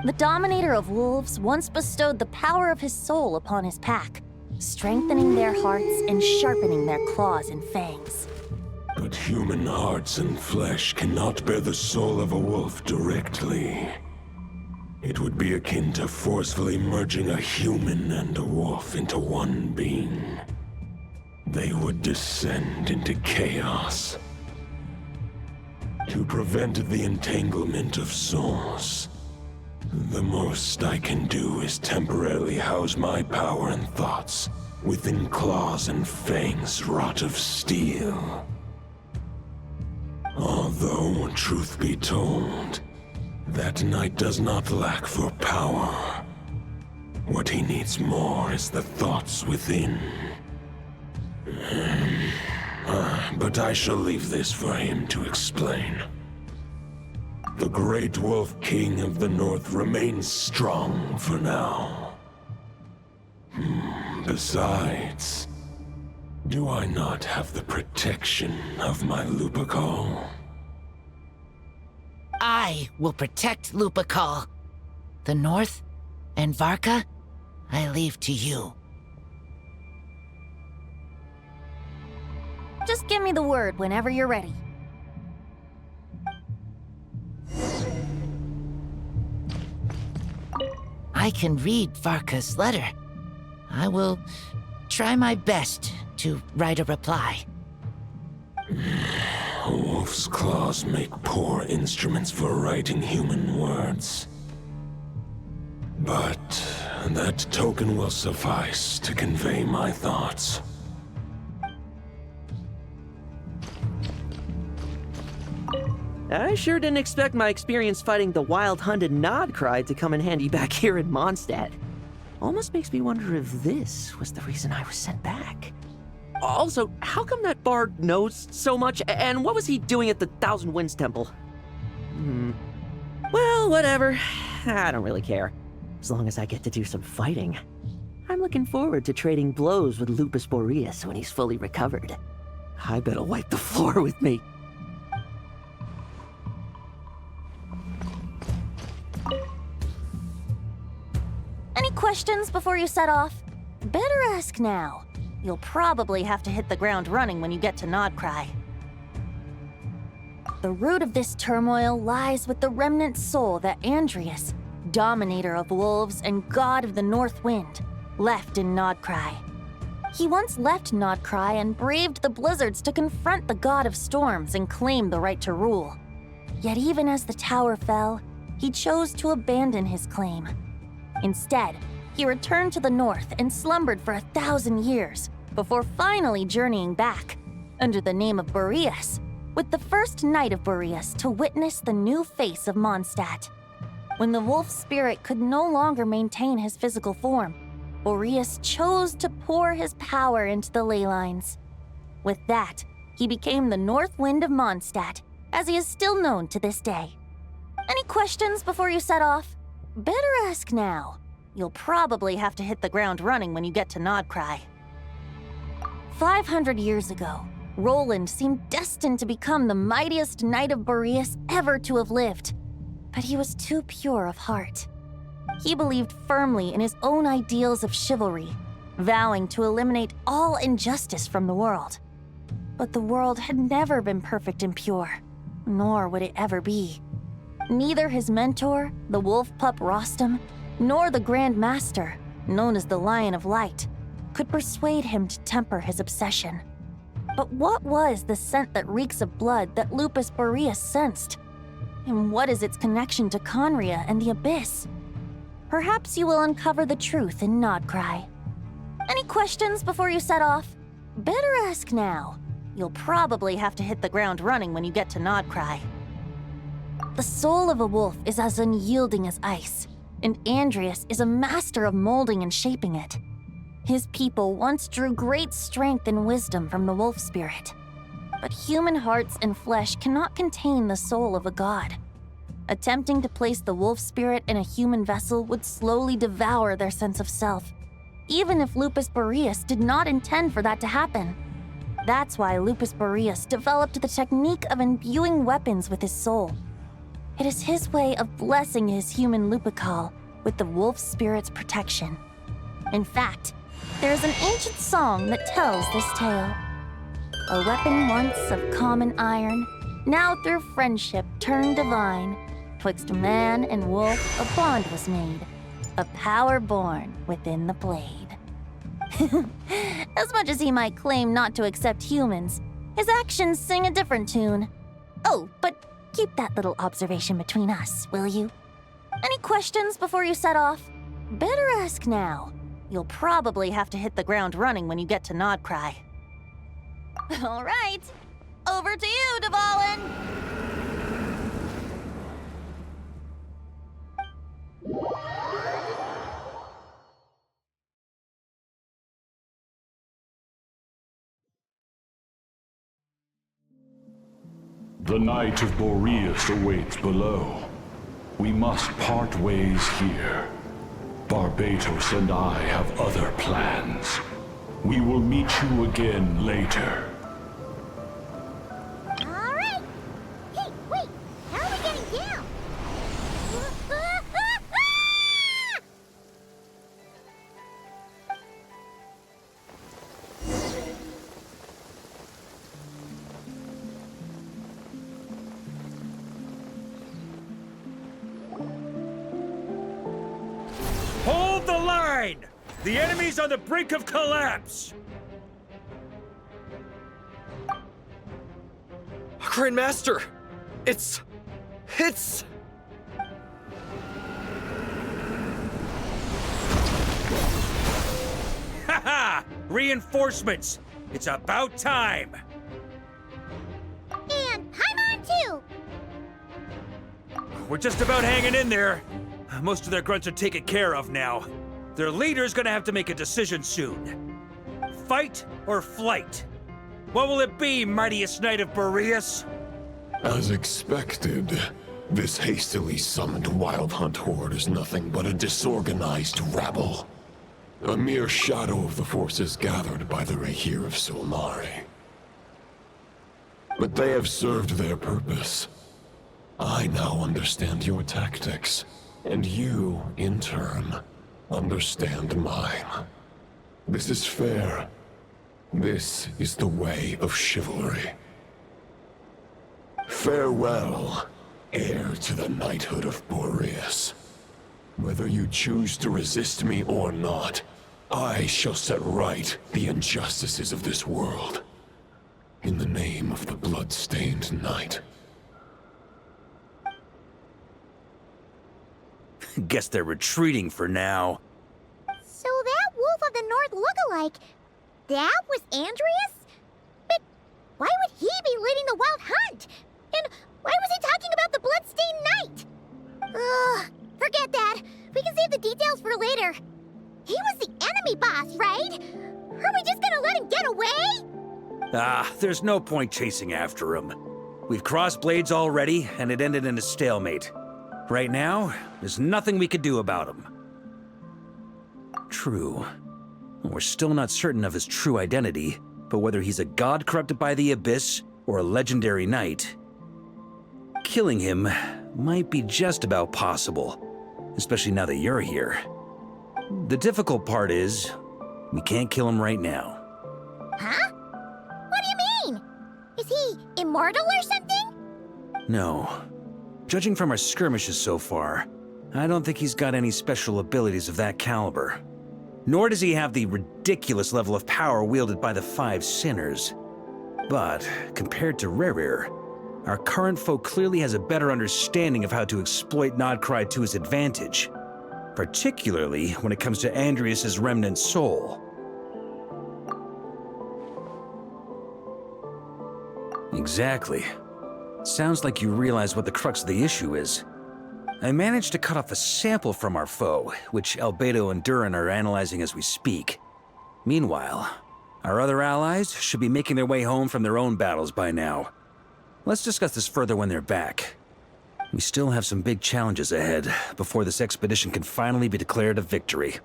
The Dominator of Wolves once bestowed the power of his soul upon his pack, strengthening their hearts and sharpening their claws and fangs. But human hearts and flesh cannot bear the soul of a wolf directly. It would be akin to forcefully merging a human and a wolf into one being. They would descend into chaos. To prevent the entanglement of souls, the most I can do is temporarily house my power and thoughts within claws and fangs wrought of steel. Although, truth be told, that knight does not lack for power. What he needs more is the thoughts within. But I shall leave this for him to explain. The Great Wolf King of the North remains strong for now. Besides, do I not have the protection of my Lupacol? I will protect Lupacol. The North and VARKA, I leave to you. Just give me the word whenever you're ready. I can read VARKA's letter. I will try my best to write a reply. A wolf's claws make poor instruments for writing human words. But that token will suffice to convey my thoughts. I sure didn't expect my experience fighting the wild-hunted Nodcry to come in handy back here in Mondstadt. Almost makes me wonder if this was the reason I was sent back. Also, how come that bard knows so much, and what was he doing at the Thousand Winds Temple? Well, whatever. I don't really care. As long as I get to do some fighting. I'm looking forward to trading blows with Lupus Boreas when he's fully recovered. I bet he'll wipe the floor with me. Any questions before you set off? Better ask now. You'll probably have to hit the ground running when you get to Nodcry. The root of this turmoil lies with the remnant soul that Andrius, Dominator of Wolves and God of the North Wind, left in Nodcry. He once left Nodcry and braved the blizzards to confront the God of Storms and claim the right to rule. Yet even as the tower fell, he chose to abandon his claim. Instead, he returned to the north and slumbered for 1,000 years before finally journeying back, under the name of Boreas, with the first Knight of Boreas to witness the new face of Mondstadt. When the wolf spirit could no longer maintain his physical form, Boreas chose to pour his power into the ley lines. With that, he became the North Wind of Mondstadt, as he is still known to this day. Any questions before you set off? Better ask now. You'll probably have to hit the ground running when you get to Nodcry. 500 years ago, Roland seemed destined to become the mightiest Knight of Boreas ever to have lived. But he was too pure of heart. He believed firmly in his own ideals of chivalry, vowing to eliminate all injustice from the world. But the world had never been perfect and pure. nor would it ever be. Neither his mentor, the wolf pup Rostam, nor the Grand Master, known as the Lion of Light, could persuade him to temper his obsession. But what was the scent that reeks of blood that Lupus Boreas sensed? And what is its connection to Conria and the Abyss? Perhaps you will uncover the truth in Nodcry. Any questions before you set off? Better ask now. You'll probably have to hit the ground running when you get to Nodcry. The soul of a wolf is as unyielding as ice, and Andreas is a master of molding and shaping it. His people once drew great strength and wisdom from the wolf spirit. But human hearts and flesh cannot contain the soul of a god. Attempting to place the wolf spirit in a human vessel would slowly devour their sense of self, even if Lupus Boreas did not intend for that to happen. That's why Lupus Boreas developed the technique of imbuing weapons with his soul. It is his way of blessing his human Lupical with the wolf spirit's protection. In fact, there is an ancient song that tells this tale. A weapon once of common iron, now through friendship turned divine. Twixt man and wolf a bond was made, a power born within the blade. As much as he might claim not to accept humans, his actions sing a different tune. Oh, but keep that little observation between us, will you? Any questions before you set off? Better ask now. You'll probably have to hit the ground running when you get to Nodcry. All right, over to you, Dvalin! The Knight of Boreas awaits below. We must part ways here. Barbatos and I have other plans. We will meet you again later. Alright! Hey, wait! How are we getting down? Hold the line! The enemy's on the brink of collapse! Grand Master! It's... Haha! Reinforcements! It's about time! And Paimon too! We're just about hanging in there. Most of their grunts are taken care of now. Their leader's gonna have to make a decision soon. Fight or flight? What will it be, mightiest Knight of Boreas? As expected, this hastily summoned Wild Hunt horde is nothing but a disorganized rabble. A mere shadow of the forces gathered by the Rahir of Solnari. But they have served their purpose. I now understand your tactics, and you, in turn, understand mine. This is fair. This is the way of chivalry. Farewell, heir to the knighthood of Boreas. Whether you choose to resist me or not, I shall set right the injustices of this world. In the name of the blood-stained knight. Guess they're retreating for now. So that Wolf of the North lookalike, that was Andreas? But why would he be leading the Wild Hunt? And why was he talking about the Bloodstained Knight? Ugh, forget that. We can save the details for later. He was the enemy boss, right? Are we just gonna let him get away? There's no point chasing after him. We've crossed blades already, and it ended in a stalemate. Right now, there's nothing we could do about him. True. We're still not certain of his true identity, but whether he's a god corrupted by the Abyss or a legendary knight, killing him might be just about possible, especially now that you're here. The difficult part is, we can't kill him right now. Huh? What do you mean? Is he immortal or something? No. Judging from our skirmishes so far, I don't think he's got any special abilities of that caliber. Nor does he have the ridiculous level of power wielded by the Five Sinners. But, compared to Rerir, our current foe clearly has a better understanding of how to exploit Nodcry to his advantage, particularly when it comes to Andrias' remnant soul. Exactly. Sounds like you realize what the crux of the issue is. I managed to cut off a sample from our foe, which Albedo and Durin are analyzing as we speak. Meanwhile, our other allies should be making their way home from their own battles by now. Let's discuss this further when they're back. We still have some big challenges ahead before this expedition can finally be declared a victory.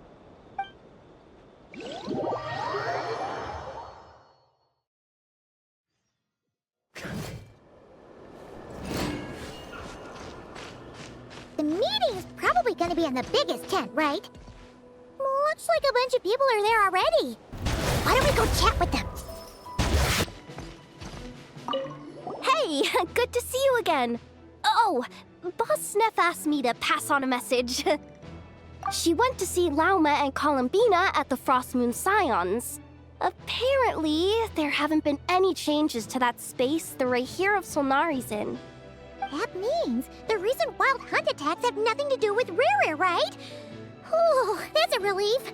The meeting is probably gonna be in the biggest tent, right? Looks like a bunch of people are there already. Why don't we go chat with them? Hey, good to see you again. Oh, Boss Sneff asked me to pass on a message. She went to see Lauma and Columbina at the Frost Moon Scions. Apparently, there haven't been any changes to that space the Rahier of Solnari's in. That means the recent wild hunt attacks have nothing to do with Rerir, right? Whew, that's a relief.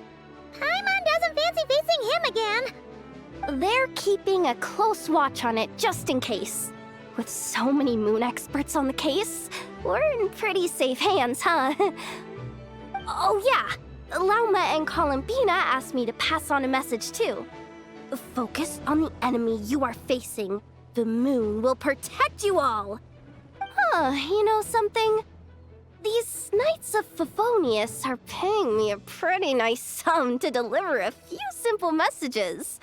Paimon doesn't fancy facing him again. They're keeping a close watch on it just in case. With so many moon experts on the case, we're in pretty safe hands, huh? Oh yeah, Lauma and Columbina asked me to pass on a message too. Focus on the enemy you are facing. The moon will protect you all. Huh, you know something? These Knights of Favonius are paying me a pretty nice sum to deliver a few simple messages.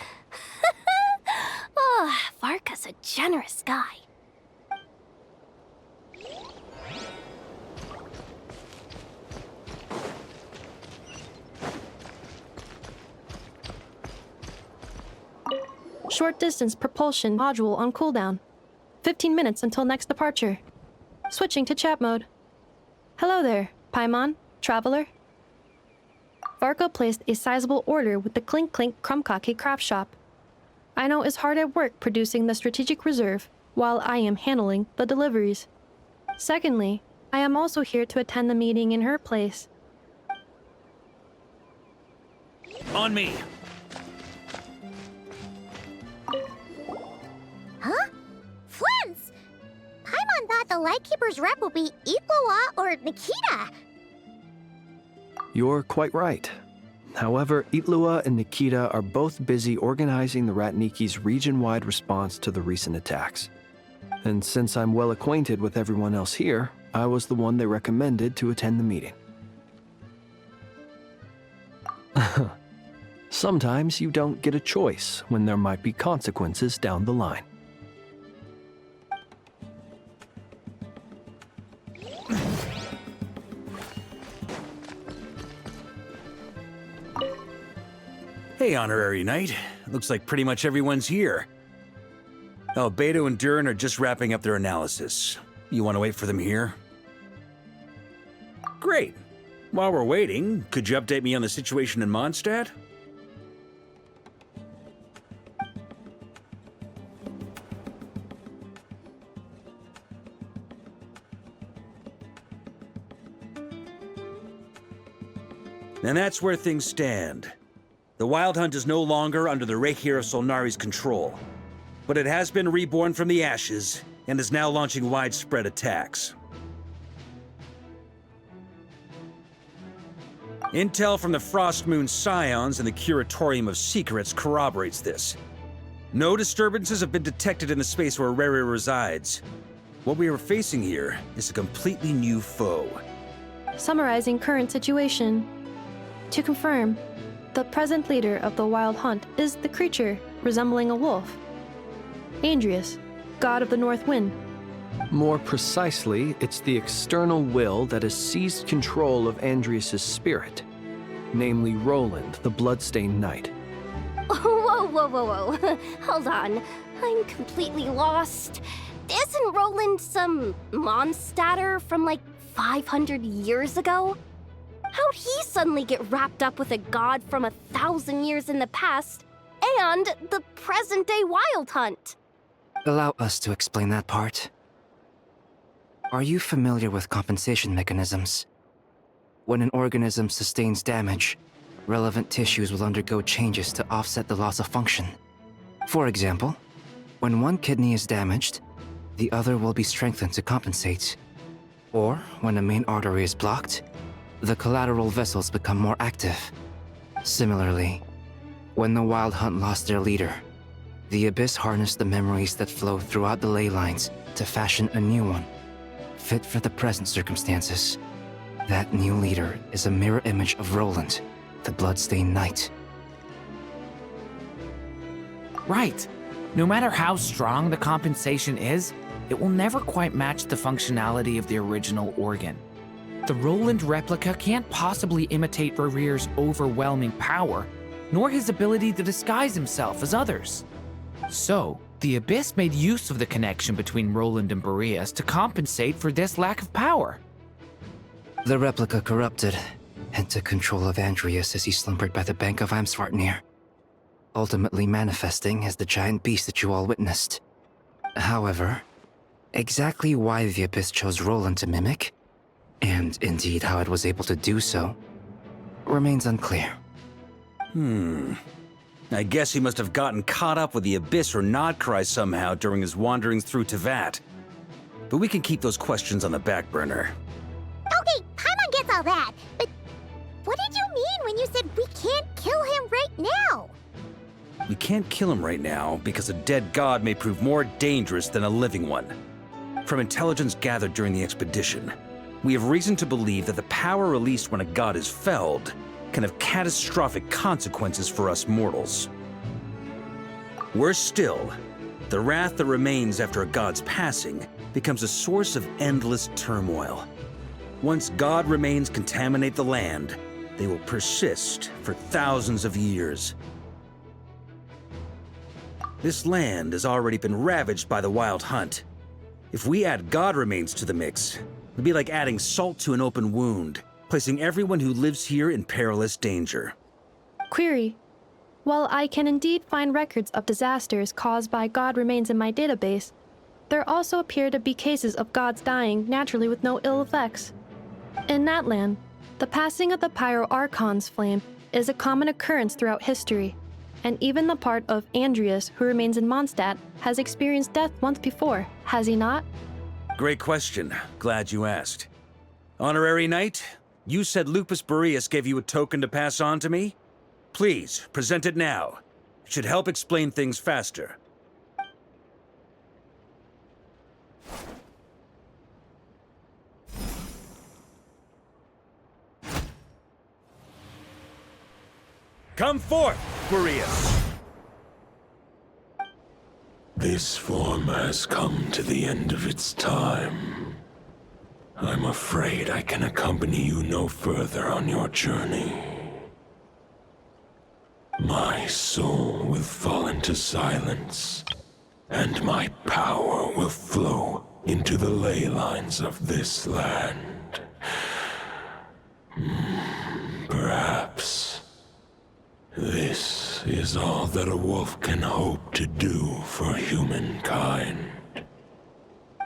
Oh, Varka's a generous guy. Short distance propulsion module on cooldown. 15 minutes until next departure. Switching to chat mode. Hello there, Paimon, traveler. Varka placed a sizable order with the Clink Clink Krumkake craft shop. I know is hard at work producing the strategic reserve, while I am handling the deliveries. Secondly, I am also here to attend the meeting in her place. On me. Huh? Flintz! Paimon thought the Lightkeeper's rep would be Iqua or Nikita. You're quite right. However, Itlua and Nikita are both busy organizing the Ratniki's region-wide response to the recent attacks. And since I'm well acquainted with everyone else here, I was the one they recommended to attend the meeting. Sometimes you don't get a choice when there might be consequences down the line. Hey, Honorary Knight. Looks like pretty much everyone's here. Albedo and Durin are just wrapping up their analysis. You want to wait for them here? Great. While we're waiting, could you update me on the situation in Mondstadt? And that's where things stand. The Wild Hunt is no longer under the Rahier of Solnari's control, but it has been reborn from the ashes and is now launching widespread attacks. Intel from the Frost Moon Scions and the Curatorium of Secrets corroborates this. No disturbances have been detected in the space where Rerir resides. What we are facing here is a completely new foe. Summarizing current situation. To confirm, the present leader of the Wild Hunt is the creature resembling a wolf. Andrias, god of the North Wind. More precisely, it's the external will that has seized control of Andrias' spirit, namely Roland, the Bloodstained Knight. Whoa. Hold on. I'm completely lost. isn't Roland some mondstadter from like 500 years ago? How'd he suddenly get wrapped up with a god from 1,000 years in the past and the present-day Wild Hunt? Allow us to explain that part. Are you familiar with compensation mechanisms? When an organism sustains damage, relevant tissues will undergo changes to offset the loss of function. For example, when one kidney is damaged, the other will be strengthened to compensate. Or, when a main artery is blocked, the collateral vessels become more active. Similarly, when the Wild Hunt lost their leader, the Abyss harnessed the memories that flow throughout the ley lines to fashion a new one, fit for the present circumstances. That new leader is a mirror image of Roland, the Bloodstained Knight. Right. No matter how strong the compensation is, it will never quite match the functionality of the original organ. The Roland replica can't possibly imitate Rerear's overwhelming power, nor his ability to disguise himself as others. So, the Abyss made use of the connection between Roland and Boreas to compensate for this lack of power. The replica corrupted and took control of Andreas as he slumbered by the bank of Amsvartnir, ultimately manifesting as the giant beast that you all witnessed. However, exactly why the Abyss chose Roland to mimic, and indeed how it was able to do so, remains unclear. I guess he must have gotten caught up with the Abyss or Nodcry somehow during his wanderings through Tevat. But we can keep those questions on the back burner. Okay, Paimon gets all that, but what did you mean when you said we can't kill him right now? We can't kill him right now because a dead god may prove more dangerous than a living one. From intelligence gathered during the expedition, we have reason to believe that the power released when a god is felled can have catastrophic consequences for us mortals. Worse still, the wrath that remains after a god's passing becomes a source of endless turmoil. Once god remains contaminate the land, they will persist for thousands of years. This land has already been ravaged by the Wild Hunt. If we add god remains to the mix, it'd be like adding salt to an open wound, placing everyone who lives here in perilous danger. Query. While I can indeed find records of disasters caused by god remains in my database, there also appear to be cases of gods dying naturally with no ill effects. In that land, the passing of the Pyro-Archon's flame is a common occurrence throughout history, and even the part of Andreas who remains in Mondstadt has experienced death once before, has he not? Great question. Glad you asked. Honorary Knight, you said Lupus Boreas gave you a token to pass on to me? Please, present it now. It should help explain things faster. Come forth, Boreas! This form has come to the end of its time. I'm afraid I can accompany you no further on your journey. My soul will fall into silence, and my power will flow into the ley lines of this land. Perhaps this is all that a wolf can hope to do for humankind.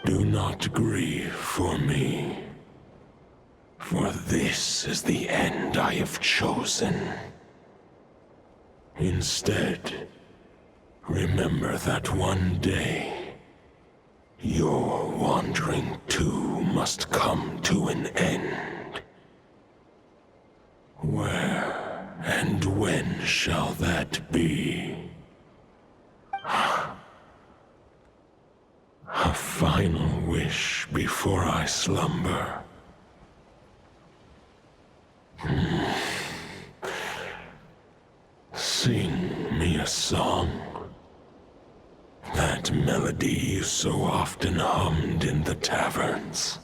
Do not grieve for me, for this is the end I have chosen. Instead, remember that one day, your wandering too must come to an end. Where and when shall that be? A final wish before I slumber. Sing me a song. That melody you so often hummed in the taverns.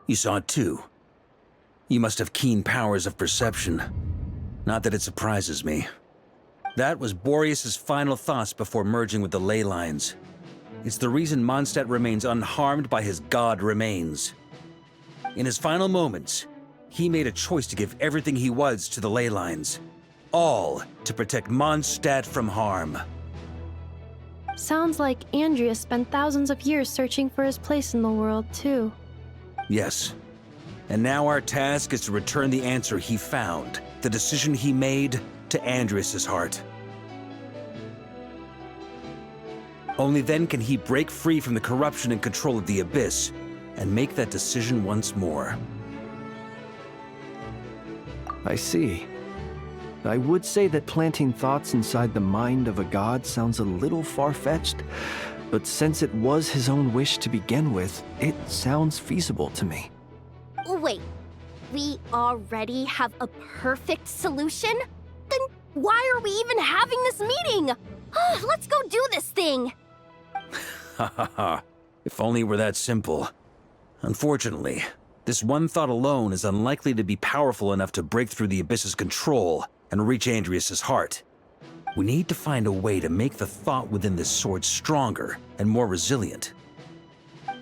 You saw it too. You must have keen powers of perception. Not that it surprises me. That was Boreas' final thoughts before merging with the ley lines. It's the reason Mondstadt remains unharmed by his god remains. In his final moments, he made a choice to give everything he was to the ley lines. All to protect Mondstadt from harm. Sounds like Andrea spent thousands of years searching for his place in the world, too. Yes. And now our task is to return the answer he found, the decision he made, to Andrias' heart. Only then can he break free from the corruption and control of the Abyss, and make that decision once more. I see. I would say that planting thoughts inside the mind of a god sounds a little far-fetched, but since it was his own wish to begin with, it sounds feasible to me. Wait, we already have a perfect solution? Then why are we even having this meeting? Let's go do this thing! Ha ha ha. If only it were that simple. Unfortunately, this one thought alone is unlikely to be powerful enough to break through the Abyss's control and reach Andrias' heart. We need to find a way to make the thought within this sword stronger and more resilient.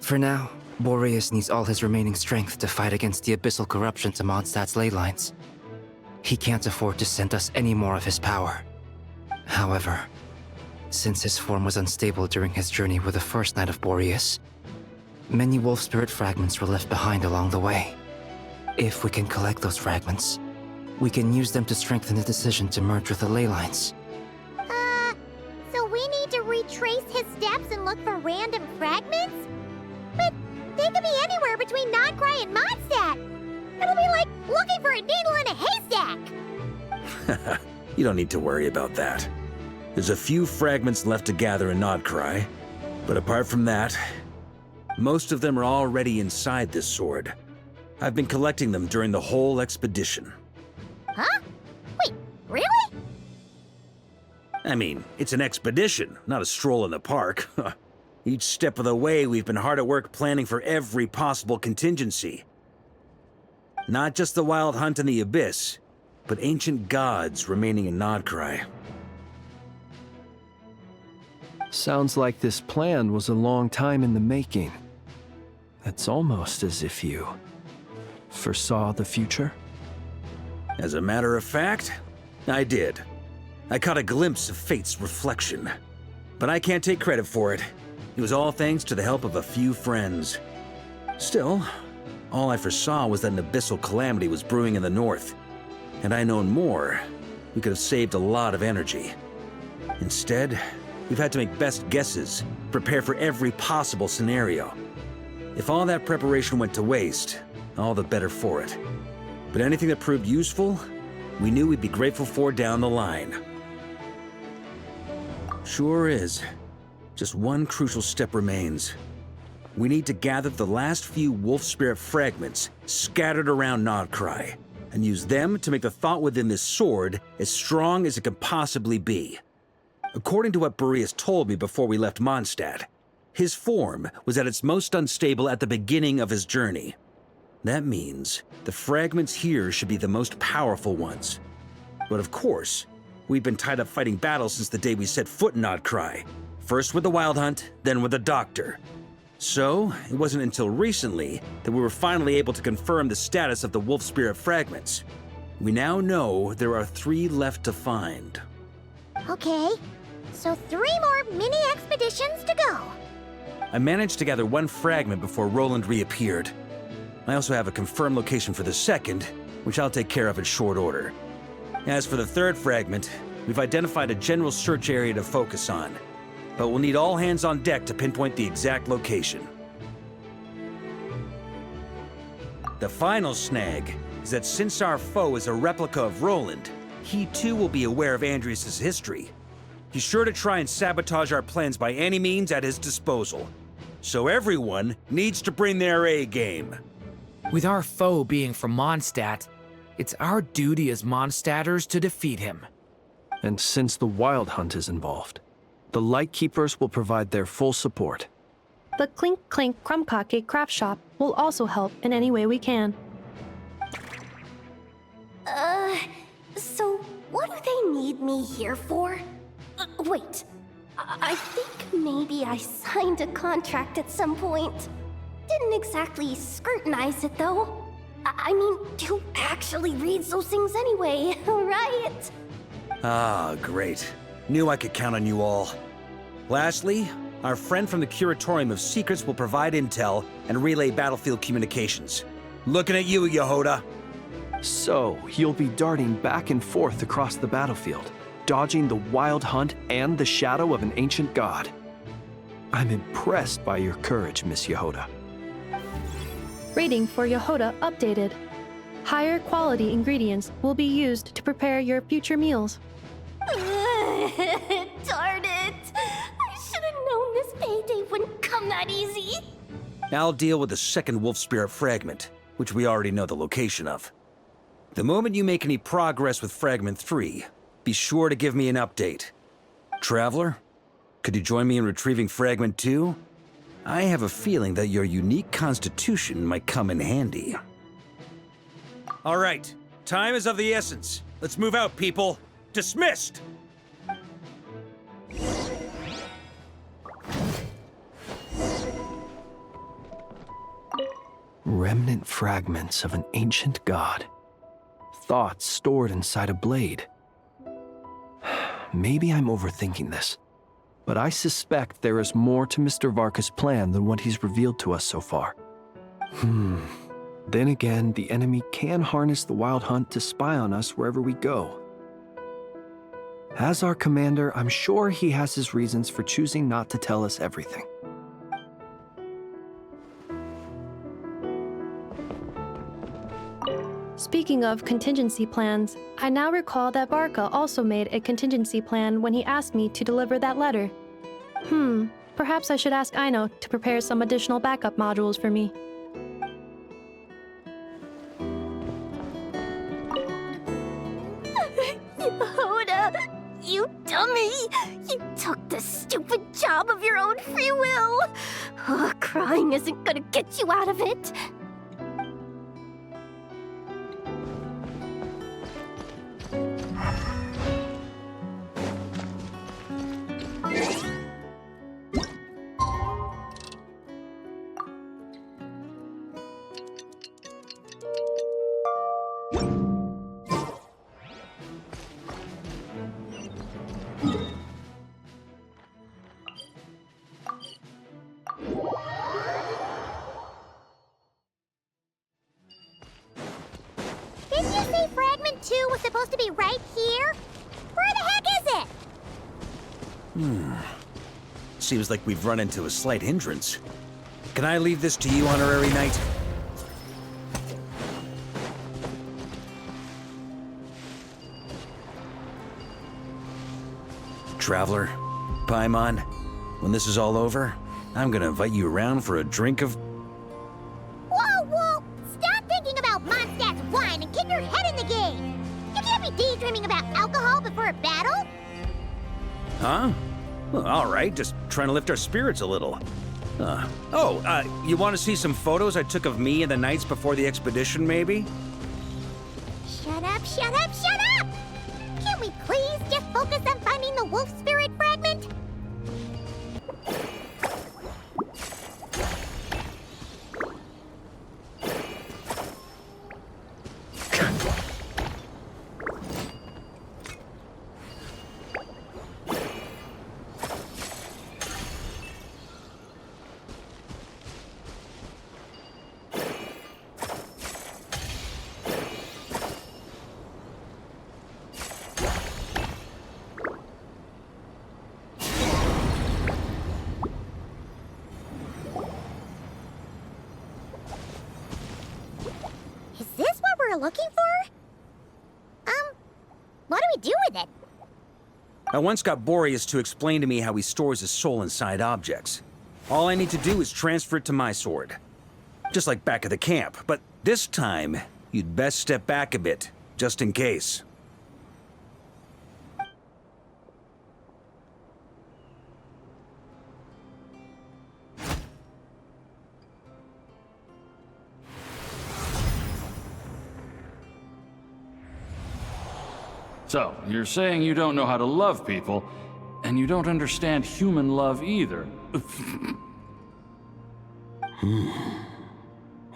For now, Boreas needs all his remaining strength to fight against the abyssal corruption to Mondstadt's ley lines. He can't afford to send us any more of his power. However, since his form was unstable during his journey with the first Knight of Boreas, many wolf spirit fragments were left behind along the way. If we can collect those fragments, we can use them to strengthen the decision to merge with the ley lines. So we need to retrace his steps and look for random fragments? But they could be anywhere between Nodcry and Mondstadt. It'll be like looking for a needle in a haystack. You don't need to worry about that. There's a few fragments left to gather in Nodcry, but apart from that, most of them are already inside this sword. I've been collecting them during the whole expedition. Huh? Wait, really? I mean, it's an expedition, not a stroll in the park. Each step of the way, we've been hard at work planning for every possible contingency. Not just the wild hunt in the Abyss, but ancient gods remaining in Nodcry. Sounds like this plan was a long time in the making. It's almost as if you foresaw the future. As a matter of fact, I did. I caught a glimpse of fate's reflection. But I can't take credit for it. It was all thanks to the help of a few friends. Still, all I foresaw was that an abyssal calamity was brewing in the north. Had I known more, we could have saved a lot of energy. Instead, we've had to make best guesses, prepare for every possible scenario. If all that preparation went to waste, all the better for it. But anything that proved useful, we knew we'd be grateful for down the line. Sure is. Just one crucial step remains. We need to gather the last few wolf spirit fragments scattered around Nodcry, and use them to make the thought within this sword as strong as it can possibly be. According to what Boreas told me before we left Mondstadt, his form was at its most unstable at the beginning of his journey. That means the fragments here should be the most powerful ones. But of course, we've been tied up fighting battles since the day we set foot in Nodcry. First with the Wild Hunt, then with the Doctor. So, it wasn't until recently that we were finally able to confirm the status of the Wolf Spirit fragments. We now know there are 3 left to find. Okay, so 3 more mini expeditions to go. I managed to gather 1 fragment before Roland reappeared. I also have a confirmed location for the second, which I'll take care of in short order. As for the 3rd fragment, we've identified a general search area to focus on, but we'll need all hands on deck to pinpoint the exact location. The final snag is that since our foe is a replica of Roland, he too will be aware of Andrias' history. He's sure to try and sabotage our plans by any means at his disposal. So everyone needs to bring their A game. With our foe being from Mondstadt, it's our duty as Mondstadters to defeat him. And since the Wild Hunt is involved, the Lightkeepers will provide their full support. The Clink Clink Crumbcake craft shop will also help in any way we can. So what do they need me here for? Wait, I think maybe I signed a contract at some point. Didn't exactly scrutinize it, though. I mean, who actually reads those things anyway, right? Ah, great. Knew I could count on you all. Lastly, our friend from the Curatorium of Secrets will provide intel and relay battlefield communications. Looking at you, Yehoda. So, you'll be darting back and forth across the battlefield, dodging the wild hunt and the shadow of an ancient god. I'm impressed by your courage, Miss Yehoda. Rating for Yehoda updated. Higher quality ingredients will be used to prepare your future meals. Darn it! I should have known this payday wouldn't come that easy. I'll deal with the second wolf spirit fragment, which we already know the location of. The moment you make any progress with Fragment 3, be sure to give me an update. Traveler, could you join me in retrieving Fragment 2? I have a feeling that your unique constitution might come in handy. All right, time is of the essence. Let's move out, people. Dismissed! Remnant fragments of an ancient god. Thoughts stored inside a blade. Maybe I'm overthinking this, but I suspect there is more to Mr. VARKA's plan than what he's revealed to us so far. Then again, the enemy can harness the Wild Hunt to spy on us wherever we go. As our commander, I'm sure he has his reasons for choosing not to tell us everything. Speaking of contingency plans, I now recall that VARKA also made a contingency plan when he asked me to deliver that letter. Perhaps I should ask Aino to prepare some additional backup modules for me. Yehoda, you dummy! You took the stupid job of your own free will! Crying isn't gonna get you out of it! Didn't you say Fragment 2 was supposed to be right here? Where the heck is it? Seems like we've run into a slight hindrance. Can I leave this to you, Honorary Knight? Traveler, Paimon, when this is all over, I'm gonna invite you around for a drink of... Whoa! Stop thinking about mondstadt's wine and get your head in the game! You can't be daydreaming about alcohol before a battle! Huh? Well, all right, just trying to lift our spirits a little. You want to see some photos I took of me and the knights before the expedition, maybe? Shut up! Can't we please just focus on finding the wolf spirit fragment? Is this what we're looking for? What do we do with it? I once got Boreas to explain to me how he stores his soul inside objects. All I need to do is transfer it to my sword. Just like back at the camp, but this time, you'd best step back a bit, just in case. So, you're saying you don't know how to love people, and you don't understand human love either.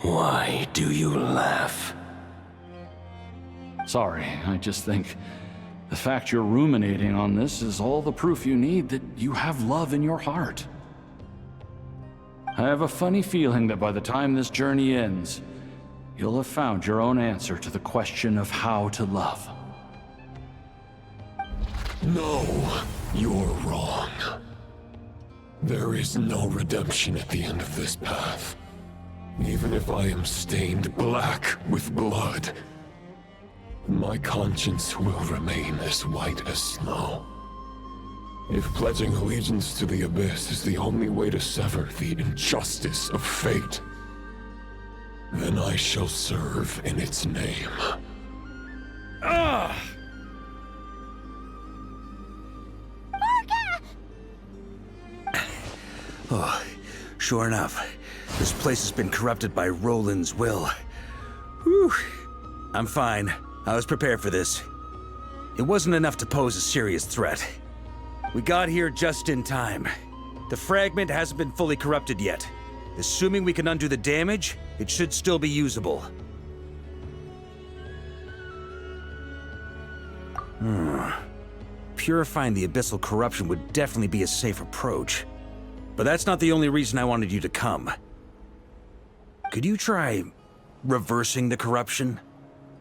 Why do you laugh? Sorry, I just think the fact you're ruminating on this is all the proof you need that you have love in your heart. I have a funny feeling that by the time this journey ends, you'll have found your own answer to the question of how to love. No, you're wrong. There is no redemption at the end of this path. Even if I am stained black with blood, my conscience will remain as white as snow. If pledging allegiance to the Abyss is the only way to sever the injustice of fate, then I shall serve in its name. Ugh! Oh, sure enough. This place has been corrupted by Roland's will. Whew. I'm fine. I was prepared for this. It wasn't enough to pose a serious threat. We got here just in time. The fragment hasn't been fully corrupted yet. Assuming we can undo the damage, it should still be usable. Purifying the abyssal corruption would definitely be a safe approach. But that's not the only reason I wanted you to come. Could you try reversing the corruption?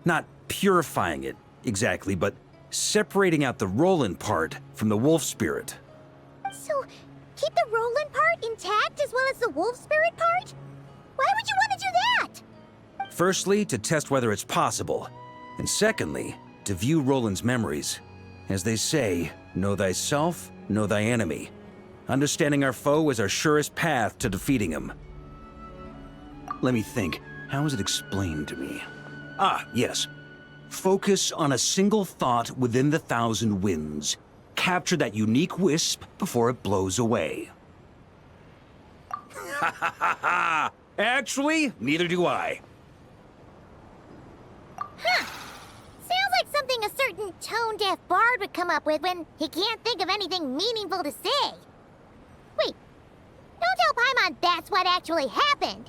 Not purifying it, exactly, but separating out the Roland part from the wolf spirit. So, keep the Roland part intact as well as the wolf spirit part? Why would you want to do that? Firstly, to test whether it's possible. And secondly, to view Roland's memories. As they say, know thyself, know thy enemy. Understanding our foe is our surest path to defeating him. Let me think. How was it explained to me? Ah, yes. Focus on a single thought within the 1,000 winds. Capture that unique wisp before it blows away. Ha ha ha ha! Actually, neither do I. Huh. Sounds like something a certain tone-deaf bard would come up with when he can't think of anything meaningful to say. Wait, don't tell Paimon that's what actually happened.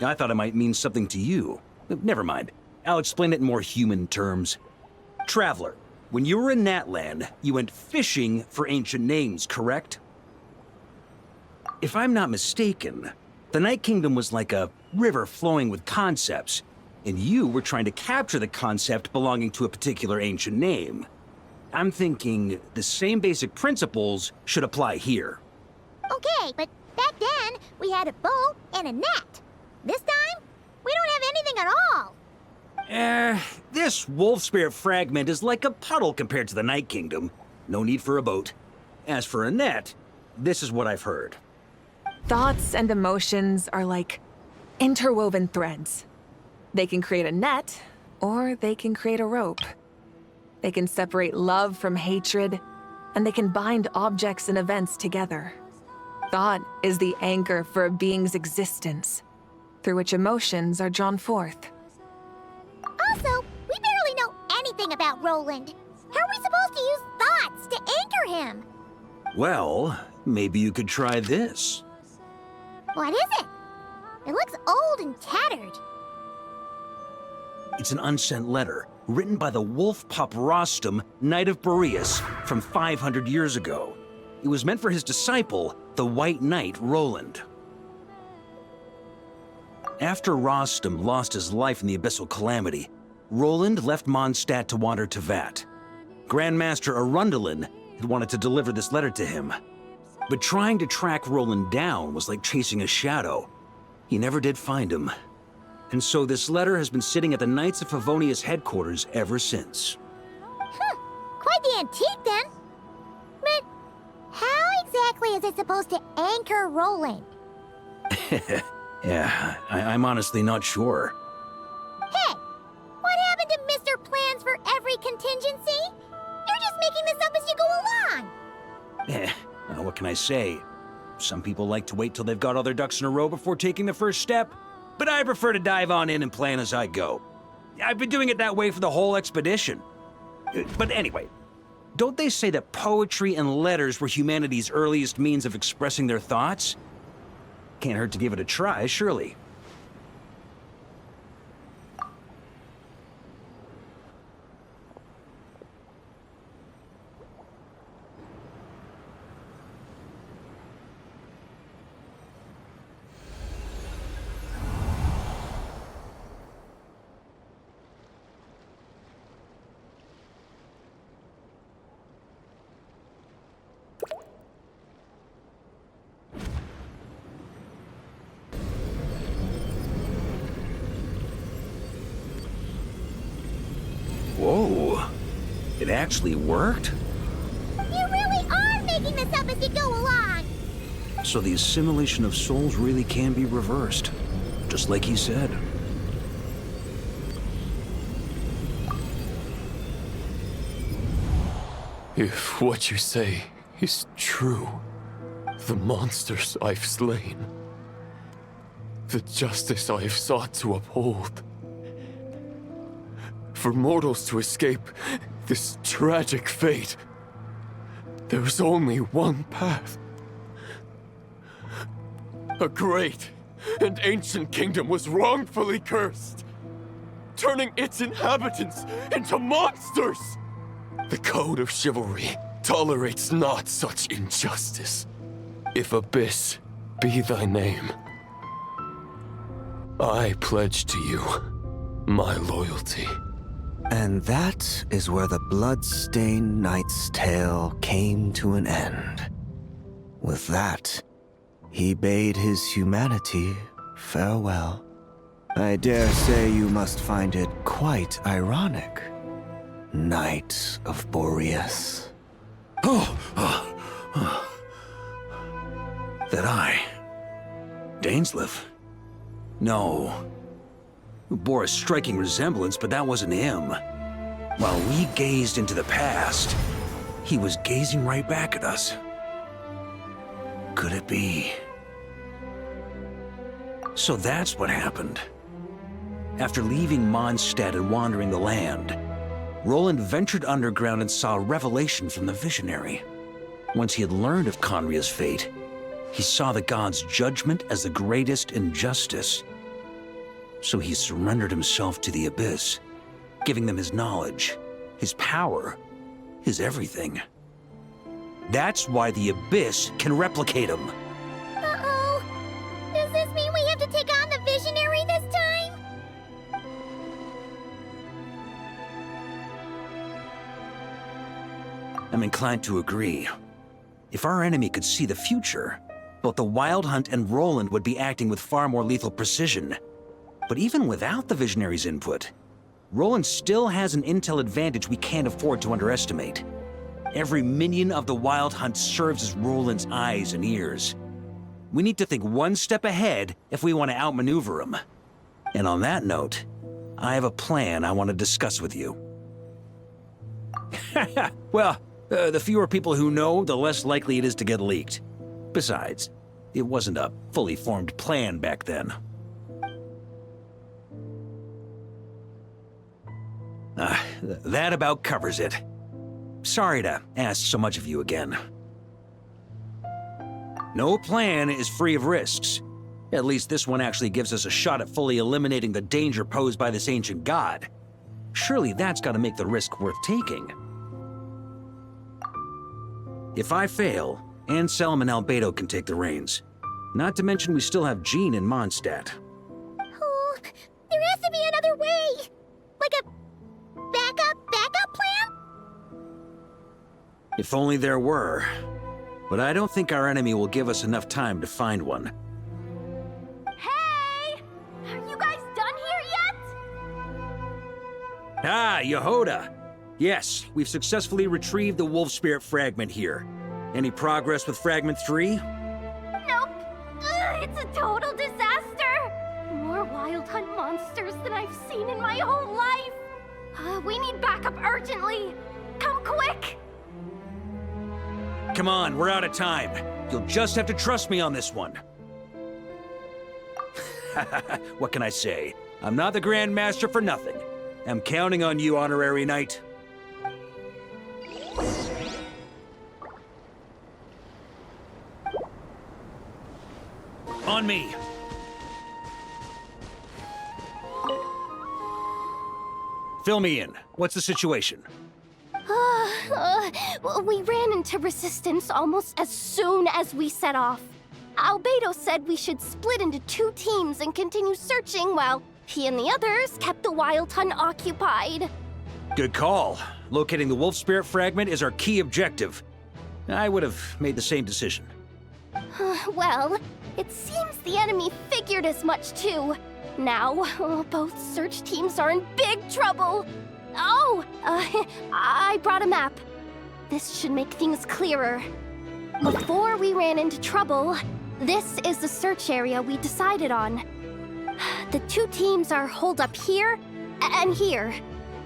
I thought it might mean something to you. Never mind. I'll explain it in more human terms. Traveler, when you were in Natland, you went fishing for ancient names, correct? If I'm not mistaken, the Night Kingdom was like a river flowing with concepts, and you were trying to capture the concept belonging to a particular ancient name. I'm thinking the same basic principles should apply here. Okay, but back then, we had a bow and a net. This time, we don't have anything at all. This wolf spirit fragment is like a puddle compared to the Night Kingdom. No need for a boat. As for a net, this is what I've heard. Thoughts and emotions are like interwoven threads. They can create a net, or they can create a rope. They can separate love from hatred, and they can bind objects and events together. Thought is the anchor for a being's existence, through which emotions are drawn forth. Also, we barely know anything about Roland. How are we supposed to use thoughts to anchor him? Well, maybe you could try this. What is it? It looks old and tattered. It's an unsent letter, written by the wolf pup Rostam, Knight of Boreas, from 500 years ago. It was meant for his disciple, the White Knight Roland. After Rostam lost his life in the Abyssal Calamity, Roland left Mondstadt to wander to Vat. Grandmaster Arundelen had wanted to deliver this letter to him. But trying to track Roland down was like chasing a shadow. He never did find him. And so this letter has been sitting at the Knights of Favonius headquarters ever since. Quite the antique then. But how exactly is it supposed to anchor Roland? Yeah, I'm honestly not sure. Hey, what happened to Mr. Plans for every contingency? You're just making this up as you go along. What can I say? Some people like to wait till they've got all their ducks in a row before taking the first step, but I prefer to dive on in and plan as I go. I've been doing it that way for the whole expedition. But anyway, don't they say that poetry and letters were humanity's earliest means of expressing their thoughts? Can't hurt to give it a try, surely. Whoa. It actually worked? You really are making this up as you go along! So the assimilation of souls really can be reversed. Just like he said. If what you say is true, the monsters I've slain, the justice I have sought to uphold, for mortals to escape this tragic fate, there's only one path. A great and ancient kingdom was wrongfully cursed, turning its inhabitants into monsters! The code of chivalry tolerates not such injustice. If Abyss be thy name, I pledge to you my loyalty. And that is where the blood-stained knight's tale came to an end. With that, he bade his humanity farewell. I dare say you must find it quite ironic, Knight of Boreas. That I... Dainsleif? No. Bore a striking resemblance, but that wasn't him. While we gazed into the past, he was gazing right back at us. Could it be? So that's what happened. After leaving Mondstadt and wandering the land, Roland ventured underground and saw a revelation from the Visionary. Once he had learned of Conria's fate, he saw the gods' judgment as the greatest injustice. So he surrendered himself to the Abyss, giving them his knowledge, his power, his everything. That's why the Abyss can replicate him. Uh-oh. Does this mean we have to take on the Visionary this time? I'm inclined to agree. If our enemy could see the future, both the Wild Hunt and Roland would be acting with far more lethal precision. But even without the Visionary's input, Roland still has an intel advantage we can't afford to underestimate. Every minion of the Wild Hunt serves as Roland's eyes and ears. We need to think one step ahead if we want to outmaneuver him. And on that note, I have a plan I want to discuss with you. Well, the fewer people who know, the less likely it is to get leaked. Besides, it wasn't a fully formed plan back then. That about covers it. Sorry to ask so much of you again. No plan is free of risks. At least this one actually gives us a shot at fully eliminating the danger posed by this ancient god. Surely that's got to make the risk worth taking. If I fail, Anselm and Albedo can take the reins. Not to mention we still have Jean in Mondstadt. Oh, there has to be another way! Like a backup plan? If only there were. But I don't think our enemy will give us enough time to find one. Hey! Are you guys done here yet? Ah, Yehoda! Yes, we've successfully retrieved the Wolf Spirit fragment here. Any progress with Fragment 3? Nope. It's a total disaster. More Wild Hunt monsters than I've seen in my whole life. We need backup urgently. Come quick! Come on, we're out of time. You'll just have to trust me on this one. What can I say? I'm not the Grand Master for nothing. I'm counting on you, Honorary Knight. On me. Fill me in. What's the situation? We ran into resistance almost as soon as we set off. Albedo said we should split into 2 teams and continue searching while he and the others kept the Wild Hunt occupied. Good call. Locating the wolf spirit fragment is our key objective. I would have made the same decision. Well, it seems the enemy figured as much too. Now, both search teams are in big trouble. Oh, I brought a map. This should make things clearer. Before we ran into trouble, this is the search area we decided on. The 2 teams are holed up here and here.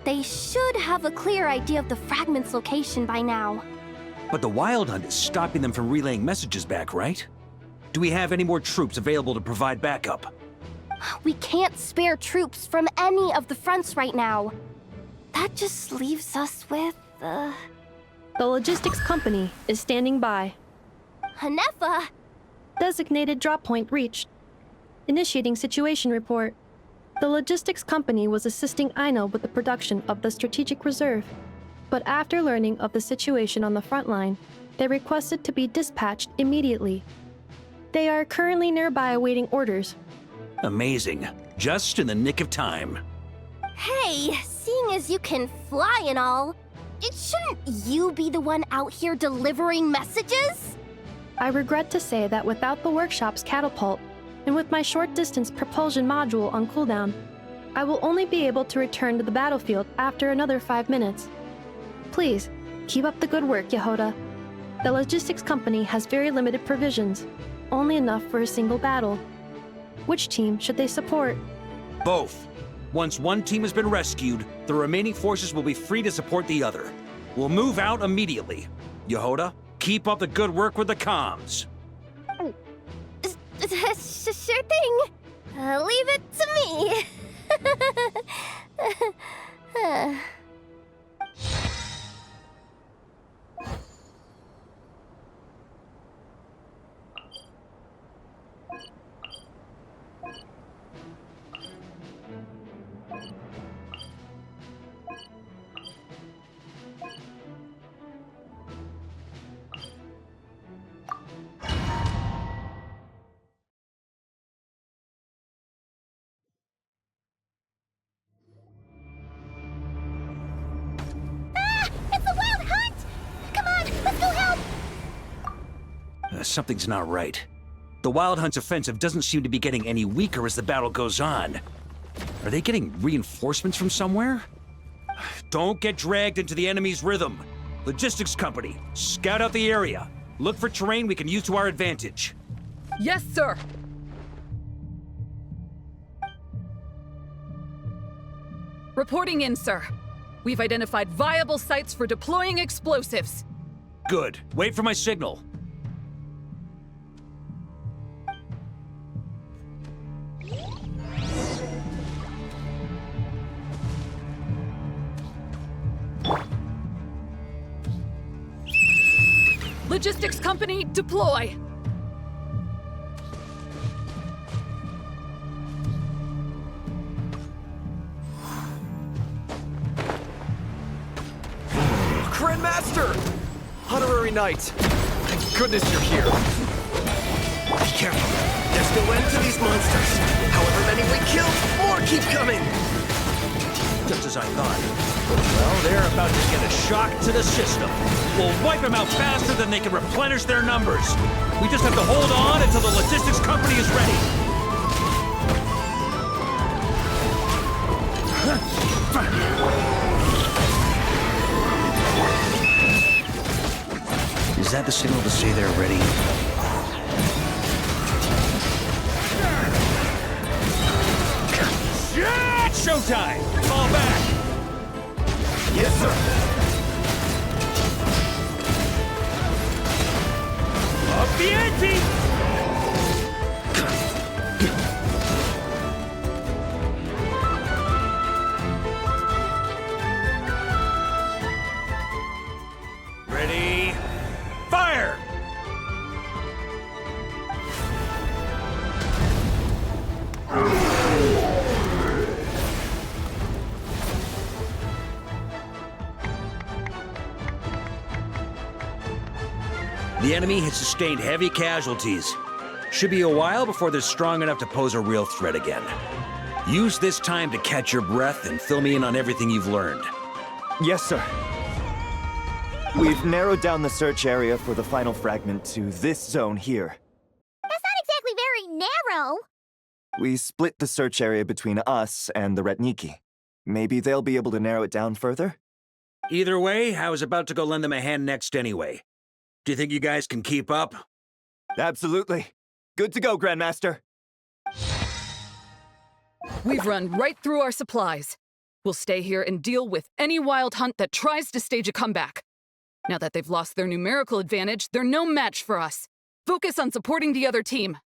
They should have a clear idea of the fragment's location by now. But the Wild Hunt is stopping them from relaying messages back, right? Do we have any more troops available to provide backup? We can't spare troops from any of the fronts right now. That just leaves us with, The logistics company is standing by. Hanefa! Designated drop point reached. Initiating situation report. The logistics company was assisting Aino with the production of the strategic reserve. But after learning of the situation on the front line, they requested to be dispatched immediately. They are currently nearby awaiting orders. Amazing. Just in the nick of time. Hey, seeing as you can fly and all, shouldn't you be the one out here delivering messages? I regret to say that without the workshop's catapult, and with my short-distance propulsion module on cooldown, I will only be able to return to the battlefield after another 5 minutes. Please, keep up the good work, Yehoda. The logistics company has very limited provisions, only enough for a single battle. Which team should they support? Both. Once one team has been rescued, the remaining forces will be free to support the other. We'll move out immediately. Yehoda, keep up the good work with the comms. Sure thing. Leave it to me. Something's not right. The Wild Hunt's offensive doesn't seem to be getting any weaker as the battle goes on. Are they getting reinforcements from somewhere? Don't get dragged into the enemy's rhythm. Logistics company, scout out the area. Look for terrain we can use to our advantage. Yes, sir. Reporting in, sir. We've identified viable sites for deploying explosives. Good. Wait for my signal. Logistics company, deploy! Grandmaster! Honorary Knight! Thank goodness you're here. Be careful. There's no end to these monsters. However many we kill, more keep coming. Just as I thought. Well, they're about to get a shock to the system. We'll wipe them out faster than they can replenish their numbers. We just have to hold on until the logistics company is ready. Is that the signal to say they're ready? It's showtime! Fall back! Yes, sir. Up the ante! Ready? Fire! The enemy has sustained heavy casualties. Should be a while before they're strong enough to pose a real threat again. Use this time to catch your breath and fill me in on everything you've learned. Yes, sir. We've narrowed down the search area for the final fragment to this zone here. That's not exactly very narrow. We split the search area between us and the Ratniki. Maybe they'll be able to narrow it down further? Either way, I was about to go lend them a hand next anyway. Do you think you guys can keep up? Absolutely. Good to go, Grandmaster. We've run right through our supplies. We'll stay here and deal with any wild hunt that tries to stage a comeback. Now that they've lost their numerical advantage, they're no match for us. Focus on supporting the other team.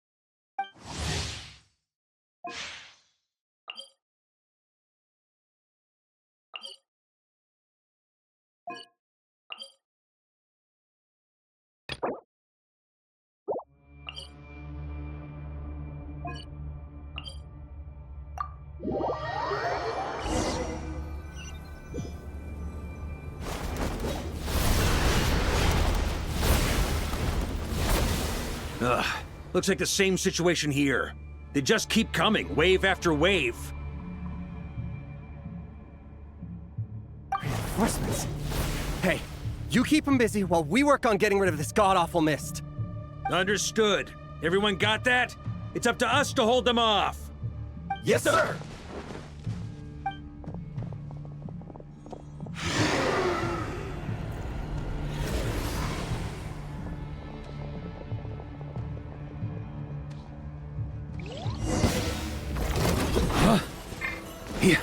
Ugh, looks like the same situation here. They just keep coming, wave after wave. Reinforcements? Hey, you keep them busy while we work on getting rid of this god-awful mist. Understood. Everyone got that? It's up to us to hold them off. Yes, sir! Here.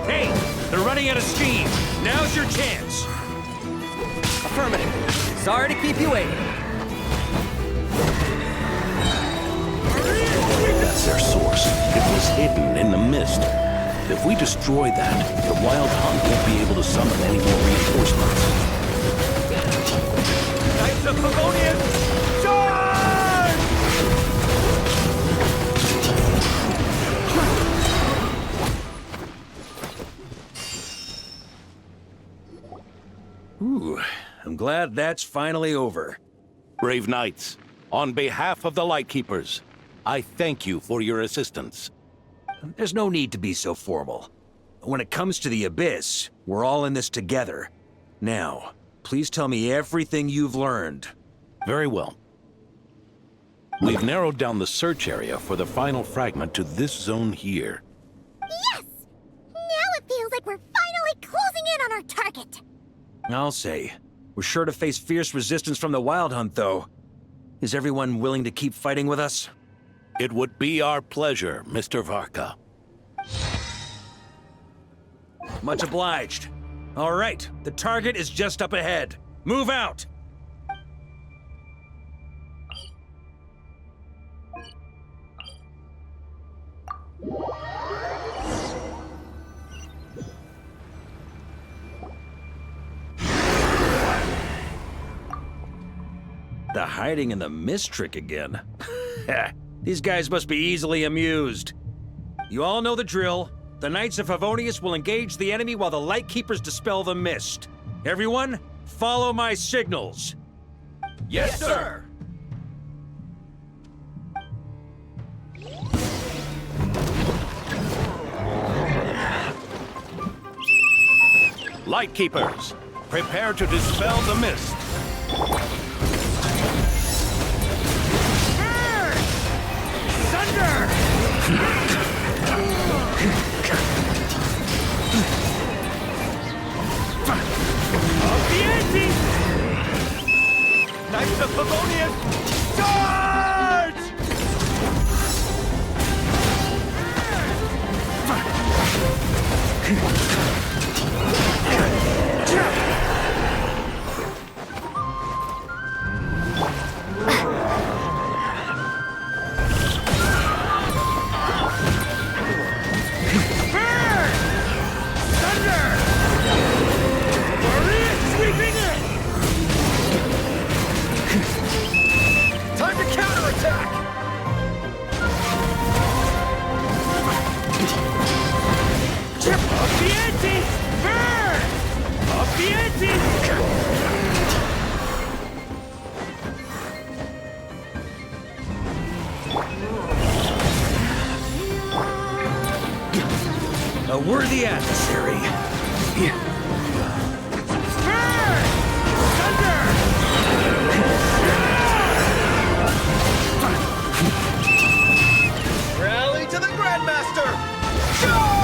Hey, they're running out of steam. Now's your chance. Affirmative. Sorry to keep you waiting. That's their source. It was hidden in the mist. If we destroy that, the Wild Hunt won't be able to summon any more reinforcements. Knights of Favonius, charge! Ooh, I'm glad that's finally over. Brave Knights, on behalf of the Lightkeepers, I thank you for your assistance. There's no need to be so formal. When it comes to the Abyss, we're all in this together. Now, please tell me everything you've learned. Very well. We've narrowed down the search area for the final fragment to this zone here. Yes! Now it feels like we're finally closing in on our target. I'll say. We're sure to face fierce resistance from the Wild Hunt, though. Is everyone willing to keep fighting with us? It would be our pleasure, Mr. VARKA. Much obliged. All right, the target is just up ahead. Move out! The hiding in the mist trick again. These guys must be easily amused. You all know the drill. The Knights of Favonius will engage the enemy while the Lightkeepers dispel the mist. Everyone, follow my signals. Yes, sir! Lightkeepers, Prepare to dispel the mist. Thunder! Up the ante! Knights of Favonius, charge! Time to counterattack! Up the ante! Up the ante! A worthy adversary. Rally to the Grandmaster! Charge!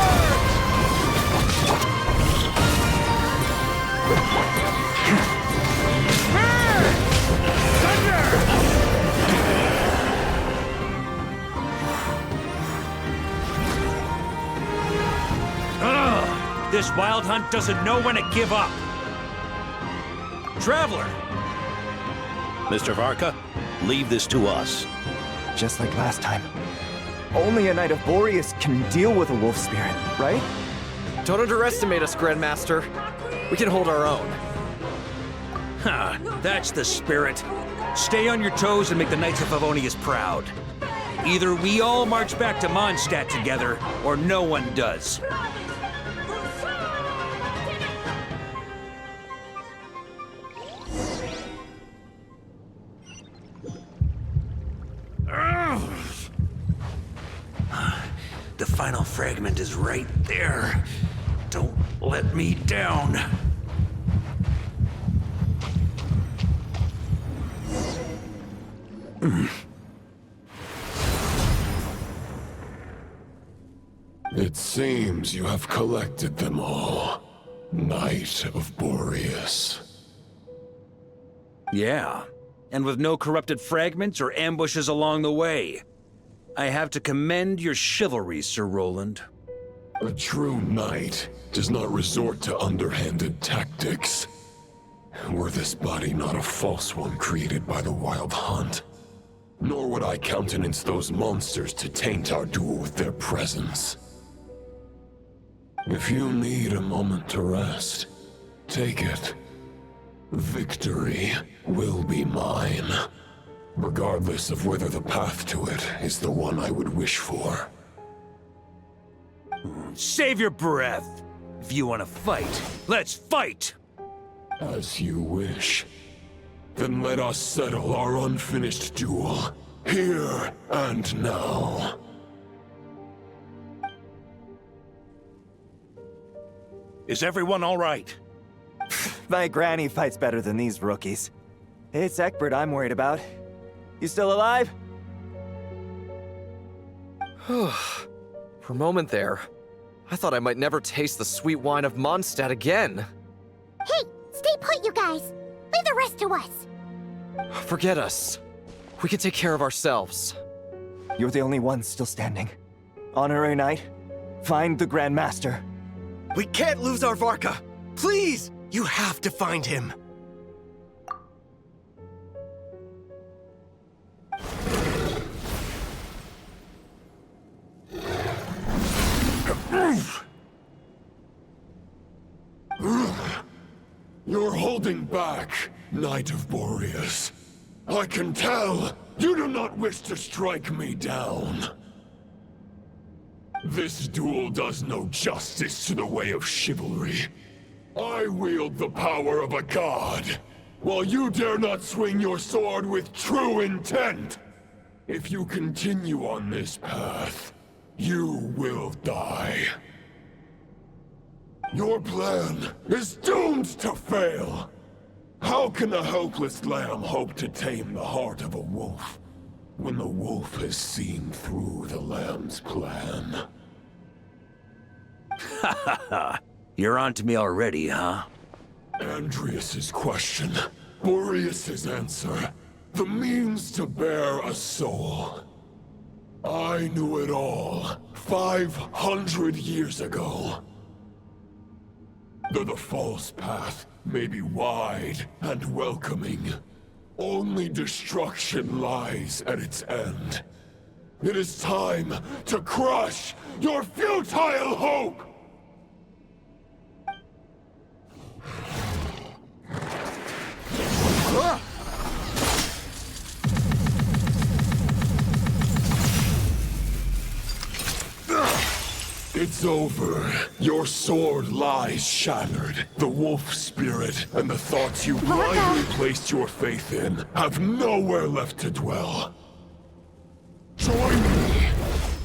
Ugh, this wild hunt doesn't know when to give up. Traveler! Mr. VARKA, leave this to us. Just like last time. Only a Knight of Boreas can deal with a wolf spirit, right? Don't underestimate us, Grandmaster. We can hold our own. Ha, that's the spirit. Stay on your toes and make the Knights of Favonius proud. Either we all march back to Mondstadt together, or no one does. The final fragment is right there. Don't let me down. It seems you have collected them all, Knight of Boreas. Yeah, and with no corrupted fragments or ambushes along the way. I have to commend your chivalry, Sir Roland. A true knight does not resort to underhanded tactics. Were this body not a false one created by the Wild Hunt, nor would I countenance those monsters to taint our duel with their presence. If you need a moment to rest, take it. Victory will be mine, regardless of whether the path to it is the one I would wish for. Save your breath. If you want to fight, let's fight! As you wish. Then let us settle our unfinished duel, here and now. Is everyone all right? My granny fights better than these rookies. It's Egbert I'm worried about. You still alive? For a moment there, I thought I might never taste the sweet wine of Mondstadt again. Hey, stay put, you guys. Leave the rest to us. Forget us. We can take care of ourselves. You're the only one still standing. Honorary Knight, find the Grand Master. We can't lose our VARKA! Please! You have to find him! You're holding back, Knight of Boreas. I can tell you do not wish to strike me down. This duel does no justice to the way of chivalry. I wield the power of a god, while you dare not swing your sword with true intent. If you continue on this path, you will die. Your plan is doomed to fail! How can a helpless lamb hope to tame the heart of a wolf, when the wolf has seen through the lamb's plan? Ha ha ha! You're on to me already, huh? Andrias's question, Boreas's answer, the means to bear a soul. I knew it all 500 years ago. Though the false path may be wide and welcoming, only destruction lies at its end. It is time to crush your futile hope! It's over. Your sword lies shattered. The wolf spirit and the thoughts you blindly placed your faith in have nowhere left to dwell. Join me,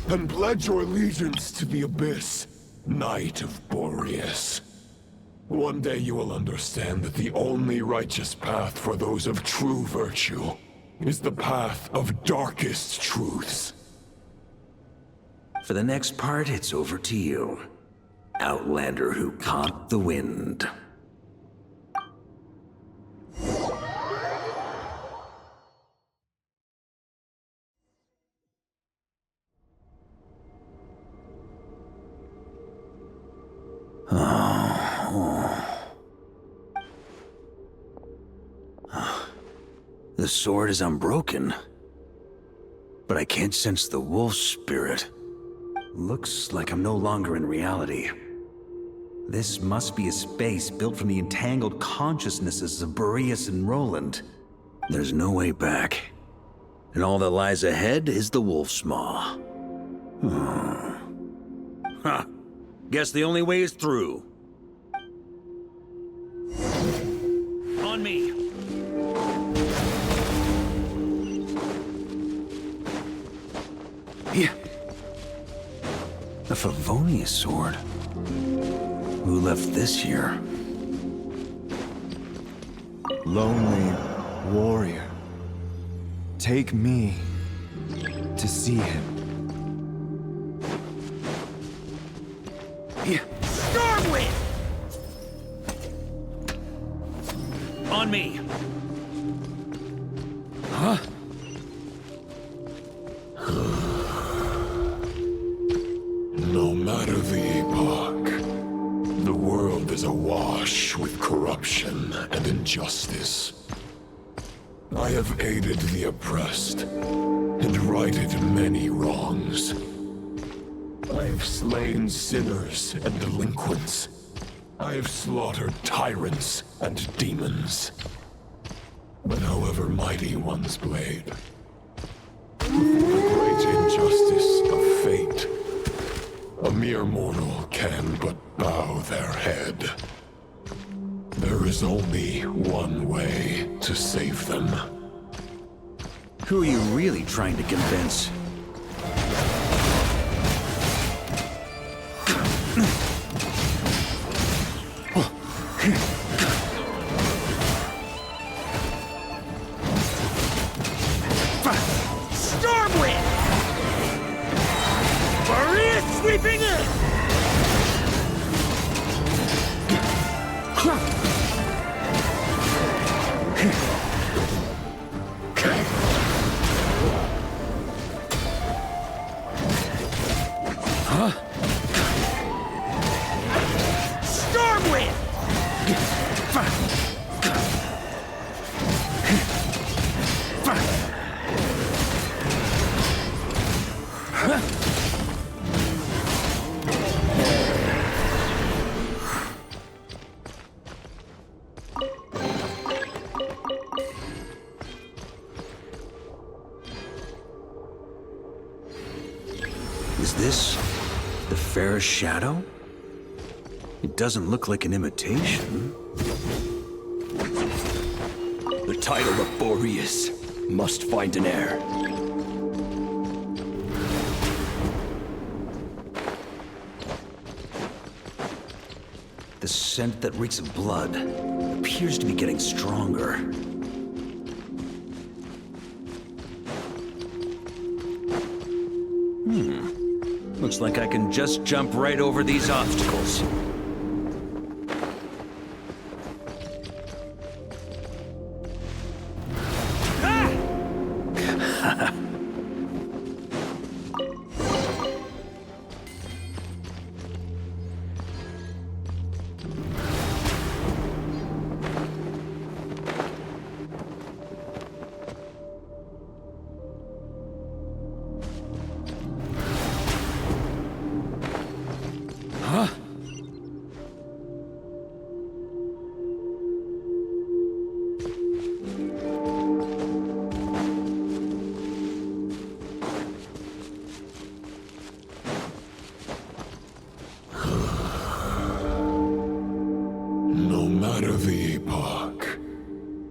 and pledge your allegiance to the Abyss, Knight of Boreas. One day you will understand that the only righteous path for those of true virtue is the path of darkest truths. For the next part, it's over to you. Outlander who caught the wind. The sword is unbroken, but I can't sense the wolf spirit. Looks like I'm no longer in reality. This must be a space built from the entangled consciousnesses of Boreas and Roland. There's no way back. And all that lies ahead is the wolf's maw. Huh. Guess the only way is through. On me. Yeah. A Favonius sword? Who left this here? Lonely warrior, take me to see him. Yeah. Stormwind! On me. Huh? No matter the epoch, the world is awash with corruption and injustice. I have aided the oppressed and righted many wrongs. I have slain sinners and delinquents. I have slaughtered tyrants and demons. But however mighty one's blade, before the great injustice of fate, a mere mortal can but bow their head. There is only one way to save them. Who are you really trying to convince? Stormwind! Boreas sweeping in! Huh? Stormwind! Is this the fairest shadow? It doesn't look like an imitation. The title of Boreas must find an heir. The scent that reeks of blood appears to be getting stronger. Looks like I can just jump right over these obstacles.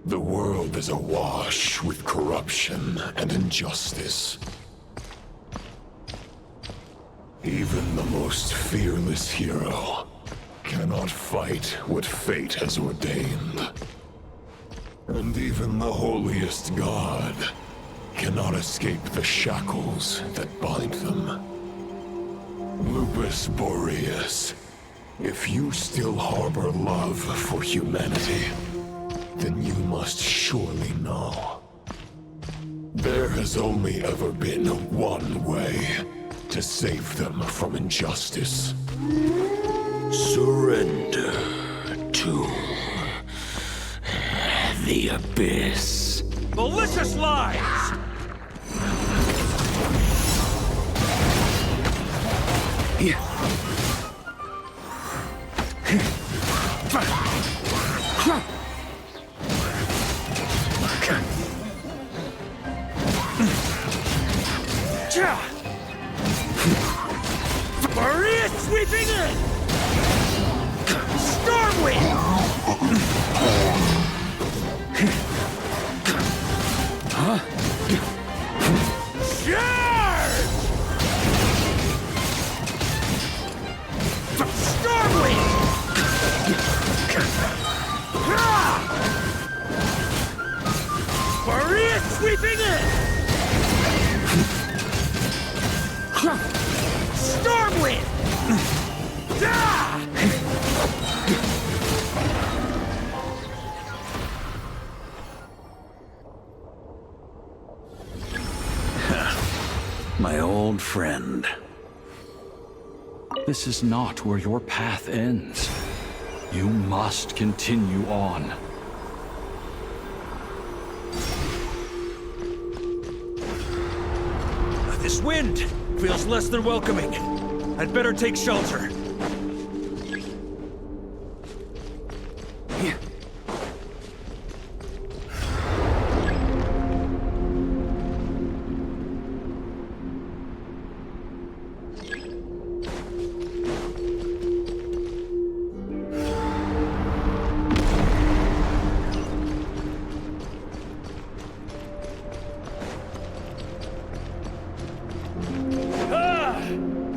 The world is awash with corruption and injustice. Even the most fearless hero cannot fight what fate has ordained. And even the holiest god cannot escape the shackles that bind them. Lupus Boreas, if you still harbor love for humanity, then you must surely know. There has only ever been one way to save them from injustice. Surrender to the abyss. Malicious lies! Maria sweeping in! Stormwind! Huh? Charge! Stormwind! Maria sweeping in! Stormwind! My old friend. This is not where your path ends. You must continue on. This wind feels less than welcoming. I'd better take shelter.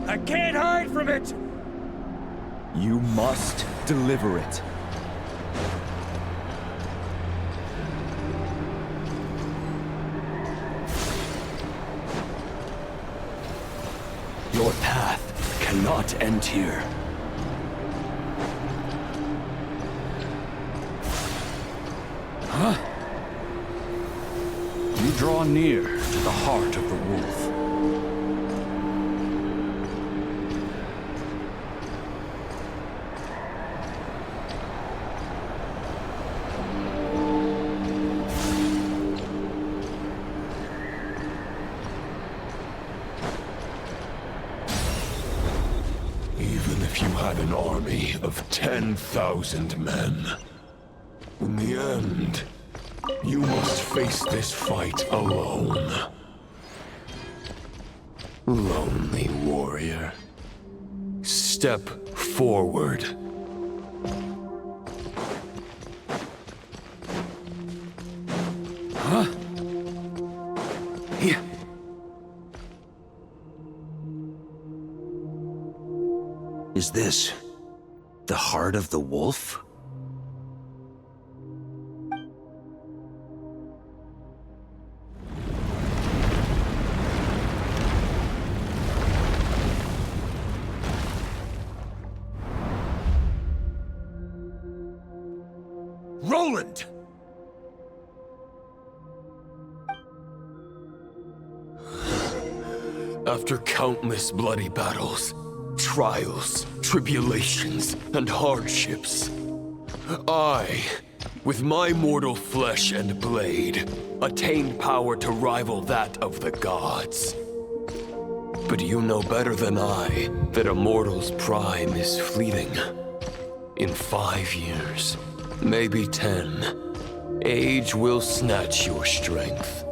I can't hide from it! You must deliver it. Your path cannot end here. Huh? You draw near to the heart of the wolf. Even if you had an army of 10,000 men, in the end, you must face this fight alone. Lonely warrior. Step forward. Huh? Here. Is this The heart of the wolf? Roland! After countless bloody battles, trials, tribulations, and hardships, I, with my mortal flesh and blade, attained power to rival that of the gods. But you know better than I that a mortal's prime is fleeting. In 5 years, maybe 10, age will snatch your strength.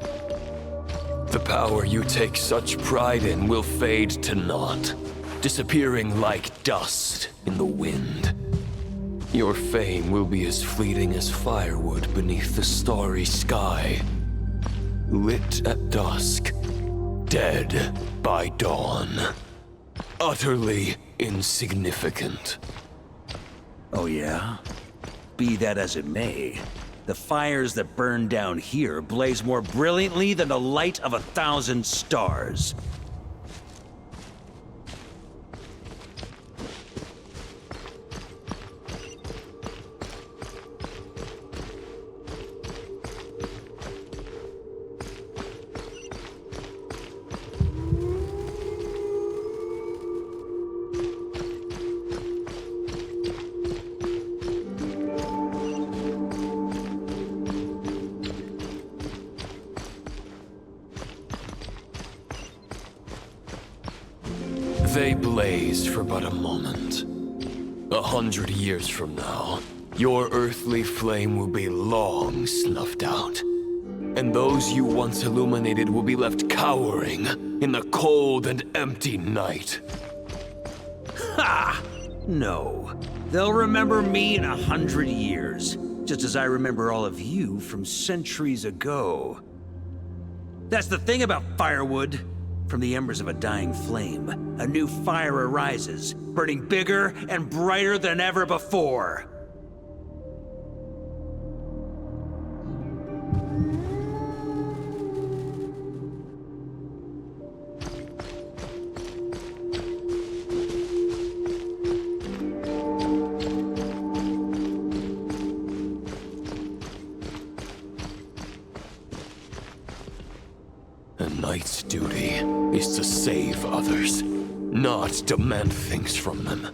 The power you take such pride in will fade to naught, disappearing like dust in the wind. Your fame will be as fleeting as firewood beneath the starry sky, lit at dusk, dead by dawn, utterly insignificant. Oh yeah? Be that as it may, the fires that burn down here blaze more brilliantly than the light of 1,000 stars. They blaze for but a moment. 100 years from now, your earthly flame will be long snuffed out. And those you once illuminated will be left cowering in the cold and empty night. Ha! No. They'll remember me in 100 years, just as I remember all of you from centuries ago. That's the thing about firewood. From the embers of a dying flame, a new fire arises, burning bigger and brighter than ever before. A knight's duty is to save others, not demand things from them.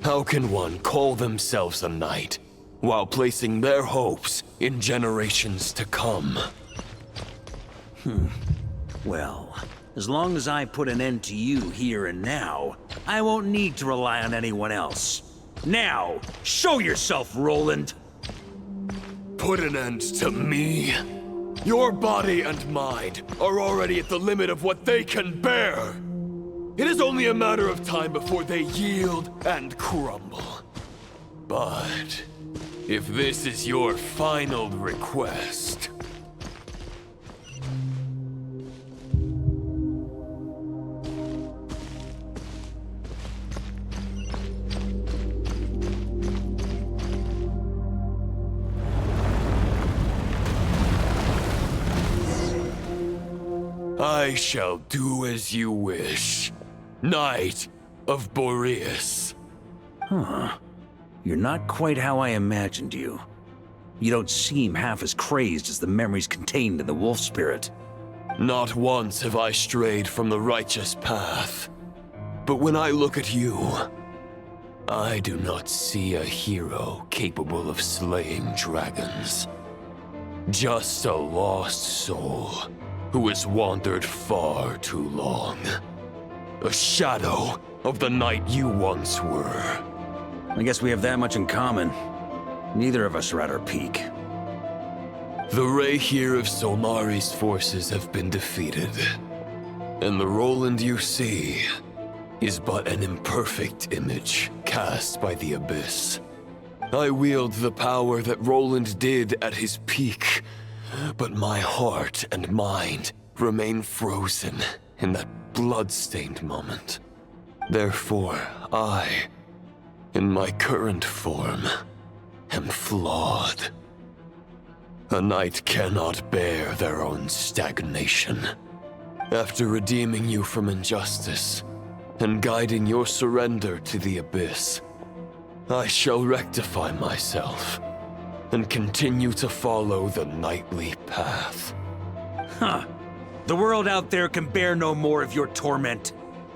How can one call themselves a knight while placing their hopes in generations to come? Well, as long as I put an end to you here and now, I won't need to rely on anyone else. Now, show yourself, Roland! Put an end to me? Your body and mind are already at the limit of what they can bear. It is only a matter of time before they yield and crumble. But if this is your final request... I shall do as you wish, Knight of Boreas. Huh. You're not quite how I imagined you. You don't seem half as crazed as the memories contained in the wolf spirit. Not once have I strayed from the righteous path. But when I look at you, I do not see a hero capable of slaying dragons. Just a lost soul who has wandered far too long. A shadow of the knight you once were. I guess we have that much in common. Neither of us are at our peak. The Raihir of Solnari's forces have been defeated. And the Roland you see is but an imperfect image cast by the Abyss. I wield the power that Roland did at his peak, but my heart and mind remain frozen in that blood-stained moment. Therefore, I in my current form, am flawed. A knight cannot bear their own stagnation. After redeeming you from injustice, and guiding your surrender to the abyss, I shall rectify myself, and continue to follow the knightly path. Huh. The world out there can bear no more of your torment.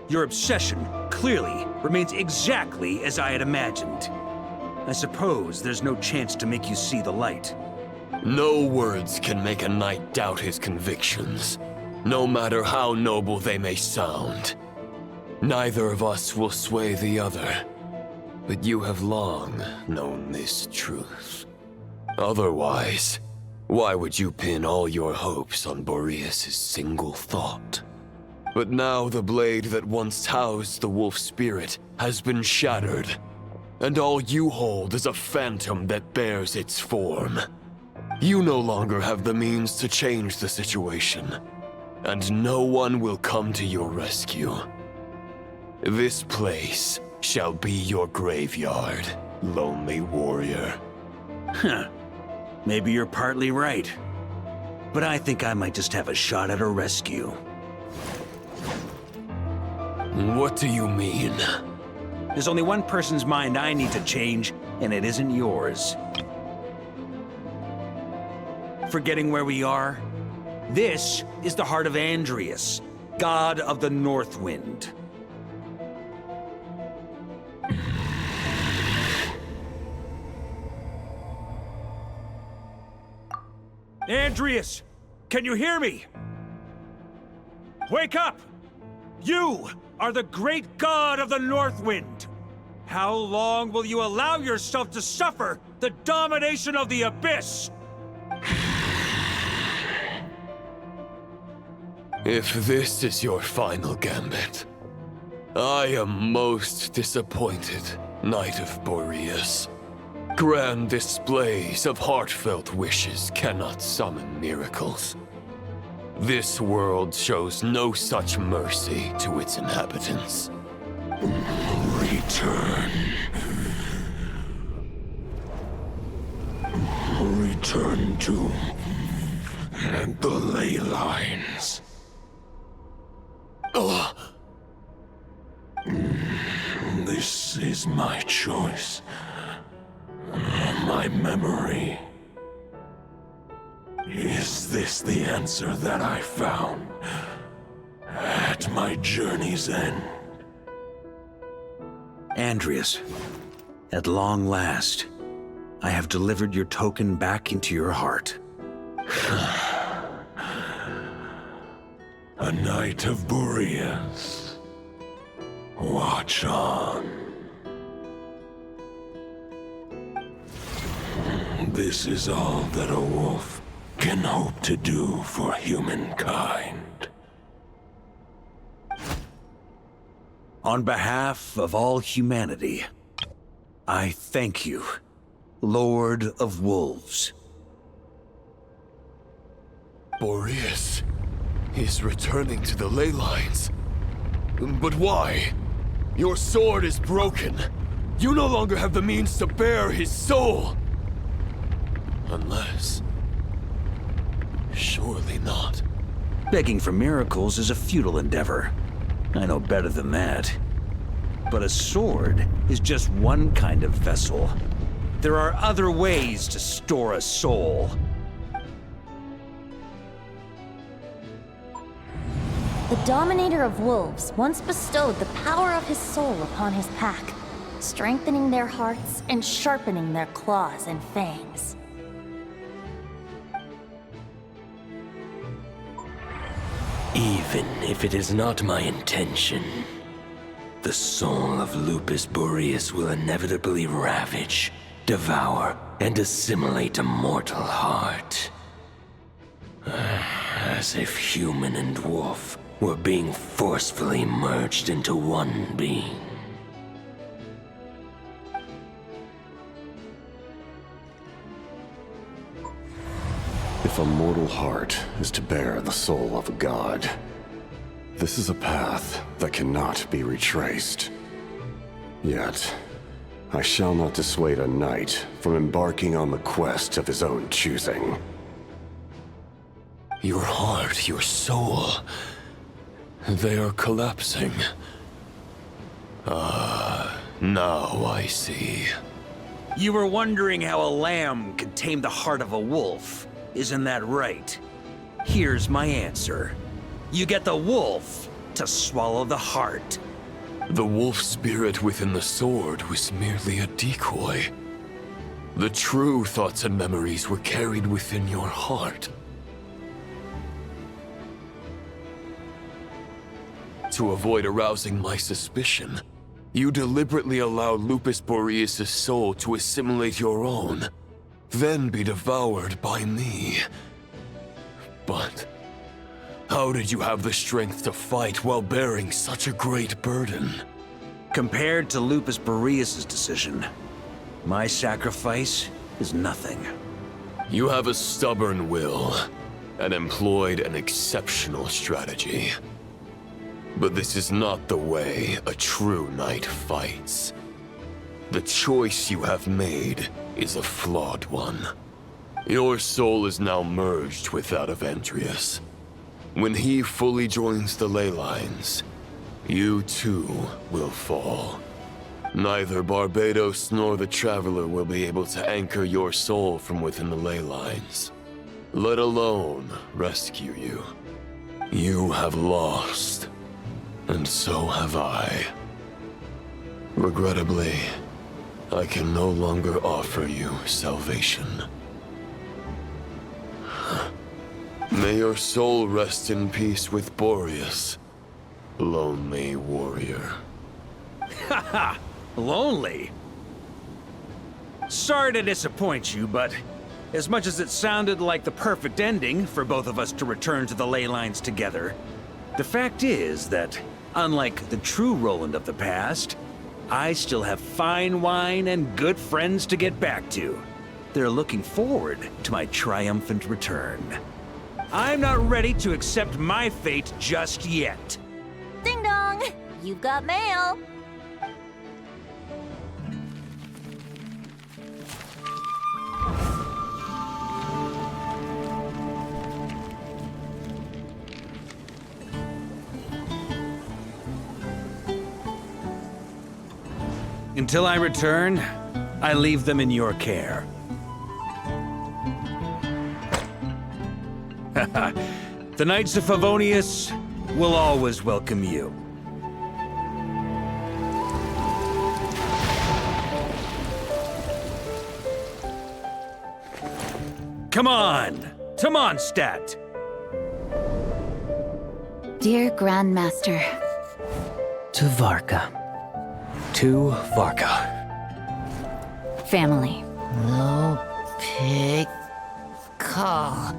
Your obsession, clearly, remains exactly as I had imagined. I suppose there's no chance to make you see the light. No words can make a knight doubt his convictions, no matter how noble they may sound. Neither of us will sway the other, but you have long known this truth. Otherwise, why would you pin all your hopes on Boreas' single thought? But now the blade that once housed the wolf spirit has been shattered, and all you hold is a phantom that bears its form. You no longer have the means to change the situation, and no one will come to your rescue. This place shall be your graveyard, lonely warrior. Huh. Maybe you're partly right. But I think I might just have a shot at a rescue. What do you mean? There's only one person's mind I need to change, and it isn't yours. Forgetting where we are? This is the heart of Andrias, god of the North Wind. Andrias, can you hear me? Wake up! You are the great god of the North Wind. How long will you allow yourself to suffer the domination of the Abyss? If this is your final gambit, I am most disappointed, Knight of Boreas. Grand displays of heartfelt wishes cannot summon miracles. This world shows no such mercy to its inhabitants. Return. Return to the ley lines. This is my choice. My memory. Is this the answer that I found at my journey's end? Andrias, at long last, I have delivered your token back into your heart. A Knight of Boreas. Watch on. This is all that a wolf can hope to do for humankind. On behalf of all humanity, I thank you, Lord of Wolves. Boreas is returning to the ley lines. But why? Your sword is broken. You no longer have the means to bear his soul. Unless... surely not. Begging for miracles is a futile endeavor. I know better than that. But a sword is just one kind of vessel. There are other ways to store a soul. The Dominator of Wolves once bestowed the power of his soul upon his pack, strengthening their hearts and sharpening their claws and fangs. Even if it is not my intention, the soul of Lupus Boreas will inevitably ravage, devour, and assimilate a mortal heart. As if human and wolf were being forcefully merged into one being. If a mortal heart is to bear the soul of a god, this is a path that cannot be retraced. Yet, I shall not dissuade a knight from embarking on the quest of his own choosing. Your heart, your soul, they are collapsing. Now I see. You were wondering how a lamb could tame the heart of a wolf, isn't that right? Here's my answer. You get the wolf to swallow the heart. The wolf spirit within the sword was merely a decoy. The true thoughts and memories were carried within your heart. To avoid arousing my suspicion, you deliberately allow Lupus Boreas' soul to assimilate your own, then be devoured by me. But how did you have the strength to fight while bearing such a great burden? Compared to Lupus Boreas' decision, my sacrifice is nothing. You have a stubborn will and employed an exceptional strategy. But this is not the way a true knight fights. The choice you have made is a flawed one. Your soul is now merged with that of Andreas. When he fully joins the ley lines, you too will fall. Neither Barbados nor the Traveler will be able to anchor your soul from within the ley lines, let alone rescue you. You have lost. And so have I. Regrettably, I can no longer offer you salvation. May your soul rest in peace with Boreas, lonely warrior. Haha, lonely? Sorry to disappoint you, but as much as it sounded like the perfect ending for both of us to return to the ley lines together, the fact is that, unlike the true Roland of the past, I still have fine wine and good friends to get back to. They're looking forward to my triumphant return. I'm not ready to accept my fate just yet. Ding dong! You've got mail! Until I return, I leave them in your care. The Knights of Favonius will always welcome you. Come on, to Mondstadt. Dear Grandmaster. To VARKA. To VARKA. Family. No pig call.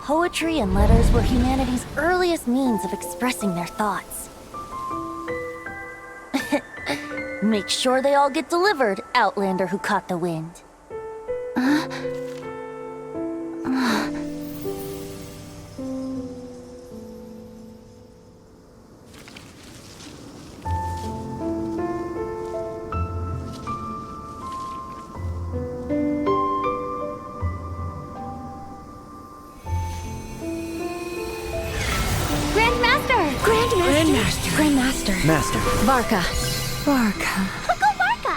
Poetry and letters were humanity's earliest means of expressing their thoughts. Make sure they all get delivered, Outlander who caught the wind. Grandmaster. Master. VARKA. VARKA. Go VARKA!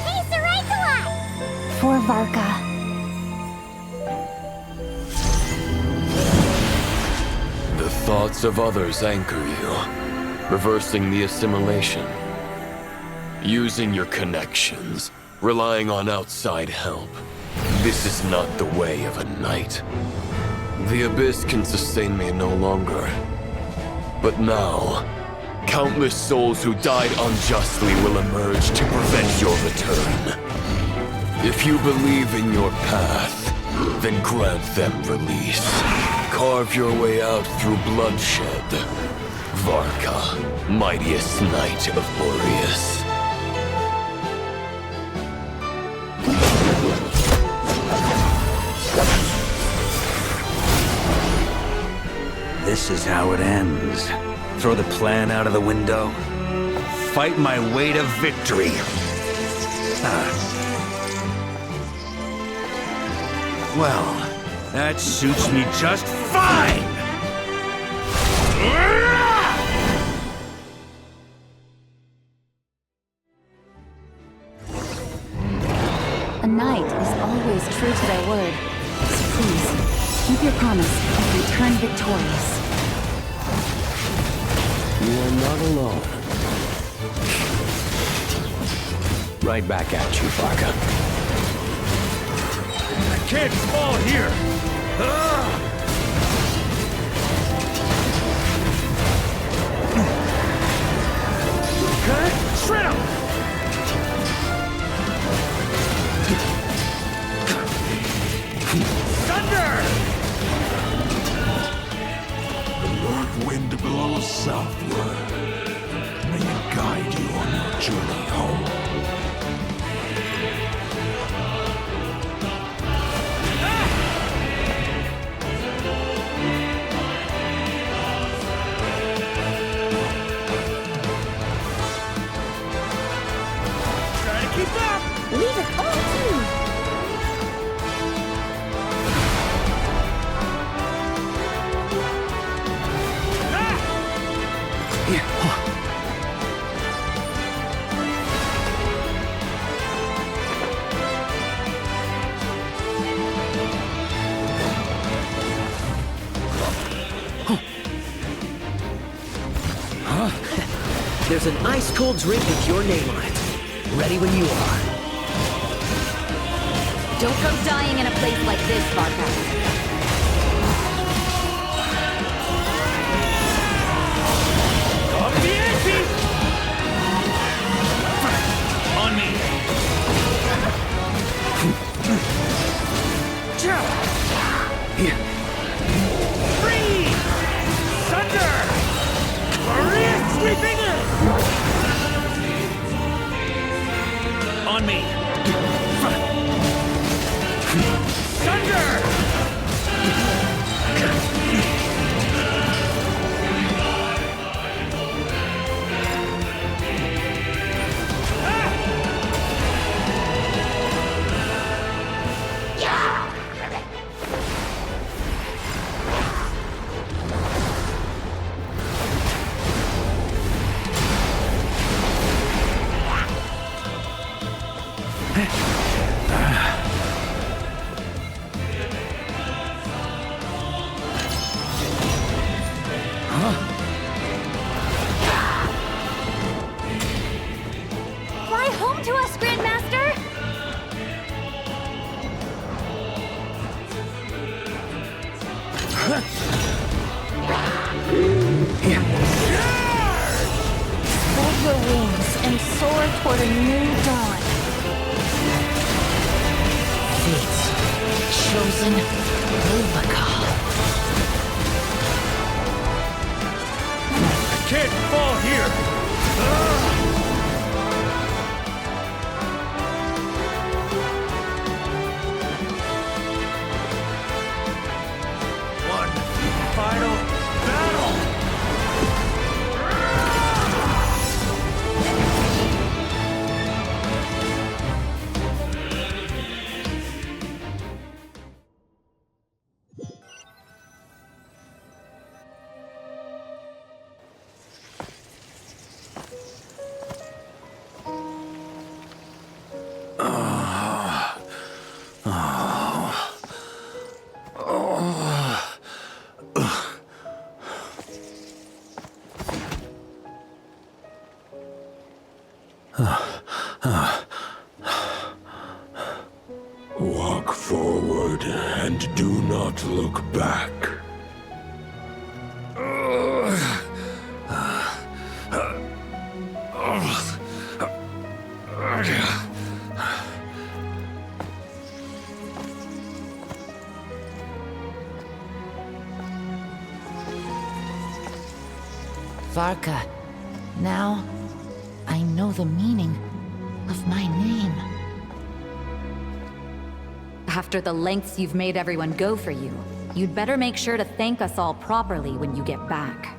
He's the right to us! For VARKA. The thoughts of others anchor you, reversing the assimilation. Using your connections, relying on outside help. This is not the way of a knight. The Abyss can sustain me no longer. But now, countless souls who died unjustly will emerge to prevent your return. If you believe in your path, then grant them release. Carve your way out through bloodshed. VARKA, mightiest knight of Boreas. this is how it ends. Throw the plan out of the window. Fight my way to victory. Well, that suits me just fine! A knight is always true to their word. So please, keep your promise and return victorious. You are not alone. Right back at you, VARKA. I can't fall here! Shred him! Thunder! The North wind blows southward. May it guide you on your journey home. Try to keep up! Leave it all to me. There's an ice-cold drink with your name on it. Ready when you are. Don't go dying in a place like this, VARKA. Up the ante! On me! Freeze! Thunder! Glorious sweeping in! On me! Thunder! Fly home to us, Grandmaster! Spread your wings and soar toward a new dawn. Fate's chosen VARKA. I can't fall here! One final battle! Walk forward and do not look back. VARKA, now I know the meaning of my name. After the lengths you've made everyone go for you, You'd better make sure to thank us all properly when you get back.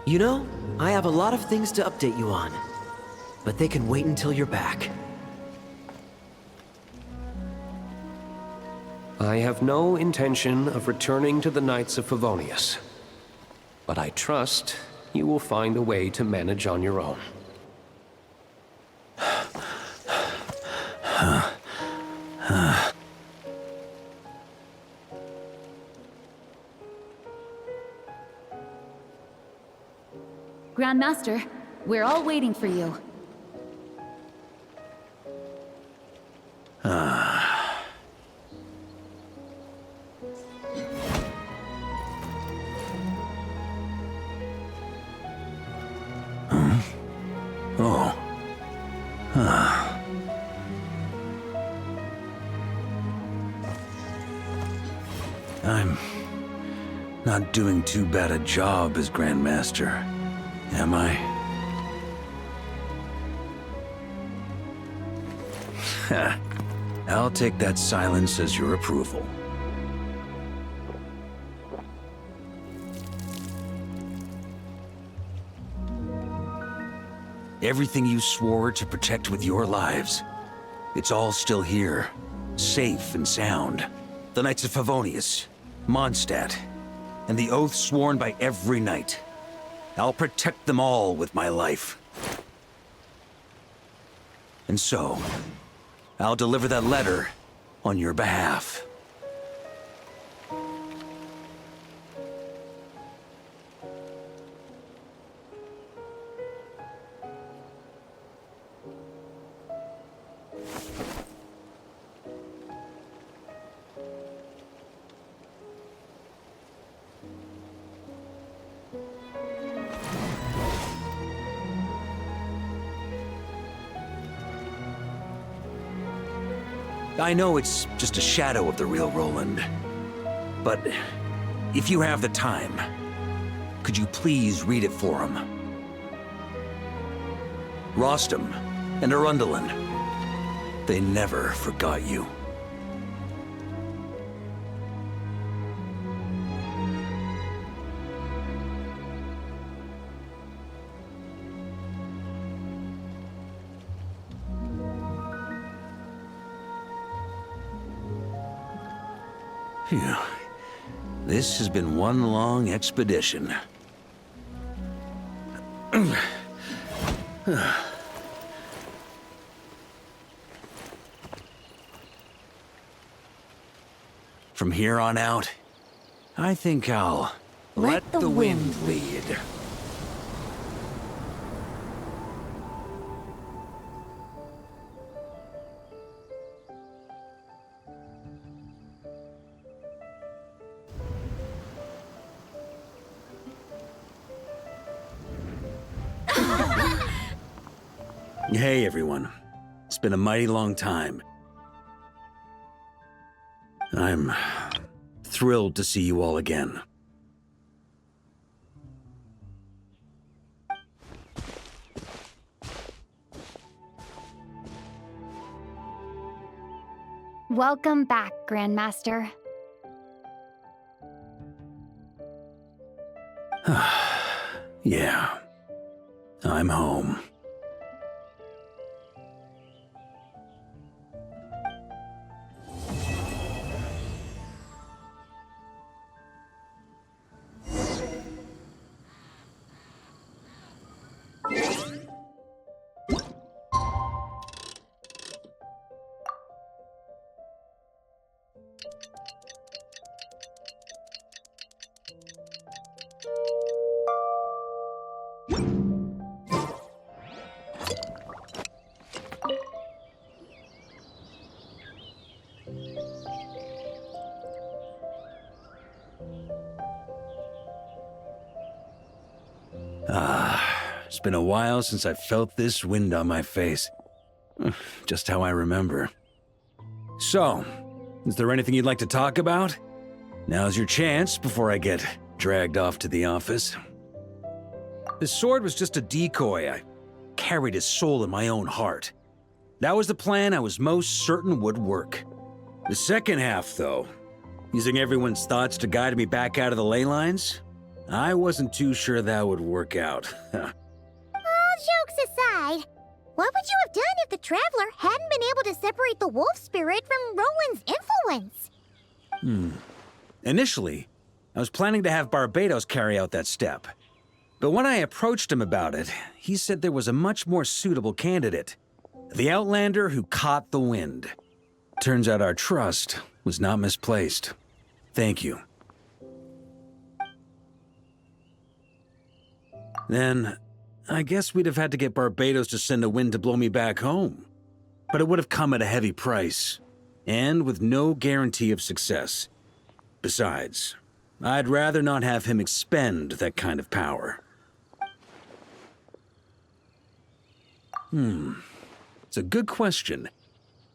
You know, I have a lot of things to update you on, but they can wait until you're back. I have no intention of returning to the Knights of Favonius, but I trust you will find a way to manage on your own. Grandmaster, we're all waiting for you. Oh. I'm not doing too bad a job as Grandmaster, am I? I'll take that silence as your approval. Everything you swore to protect with your lives, it's all still here, safe and sound. The Knights of Favonius, Mondstadt, and the oath sworn by every knight. I'll protect them all with my life. And so, I'll deliver that letter on your behalf. I know it's just a shadow of the real Roland, but if you have the time, could you please read it for him? Rostam and Arundelen, they never forgot you. Phew. This has been one long expedition. From here on out, I think I'll let the wind lead. Hey, everyone. It's been a mighty long time. I'm thrilled to see you all again. Welcome back, Grandmaster. Yeah. I'm home. It's been a while since I felt this wind on my face. Just how I remember. So, is there anything you'd like to talk about? Now's your chance before I get dragged off to the office. His sword was just a decoy. I carried his soul in my own heart. That was the plan I was most certain would work. The second half, though, Using everyone's thoughts to guide me back out of the ley lines? I wasn't too sure that would work out. All jokes aside, what would you have done if the Traveler hadn't been able to separate the wolf spirit from Roland's influence? Initially, I was planning to have Barbatos carry out that step. But when I approached him about it, he said there was a much more suitable candidate. The Outlander who caught the wind. Turns out our trust was not misplaced. Thank you. Then, I guess we'd have had to get Barbatos to send a wind to blow me back home. But it would have come at a heavy price, and with no guarantee of success. Besides, I'd rather not have him expend that kind of power. It's a good question.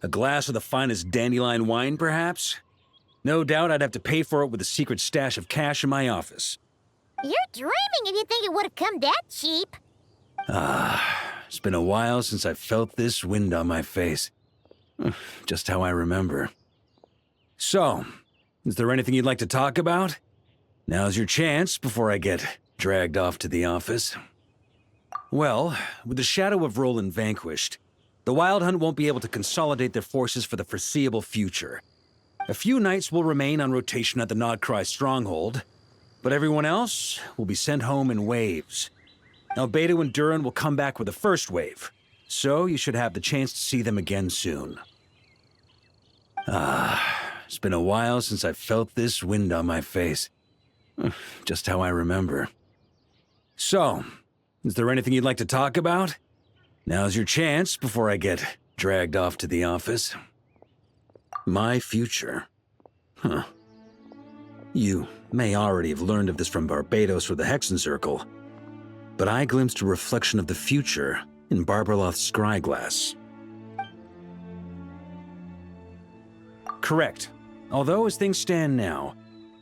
A glass of the finest dandelion wine, perhaps? No doubt I'd have to pay for it with a secret stash of cash in my office. You're dreaming if you think it would have come that cheap. It's been a while since I felt this wind on my face. Just how I remember. So, is there anything you'd like to talk about? Now's your chance before I get dragged off to the office. Well, with the shadow of Roland vanquished, the Wild Hunt won't be able to consolidate their forces for the foreseeable future. A few knights will remain on rotation at the Nodcry stronghold, but everyone else will be sent home in waves. Albedo and Durin will come back with the first wave, so you should have the chance to see them again soon. It's been a while since I felt this wind on my face. Just how I remember. So, is there anything you'd like to talk about? Now's your chance before I get dragged off to the office. My future. You may already have learned of this from Barbatos or the Hexen Circle, but I glimpsed a reflection of the future in Barbarloth's scryglass. Correct. Although as things stand now,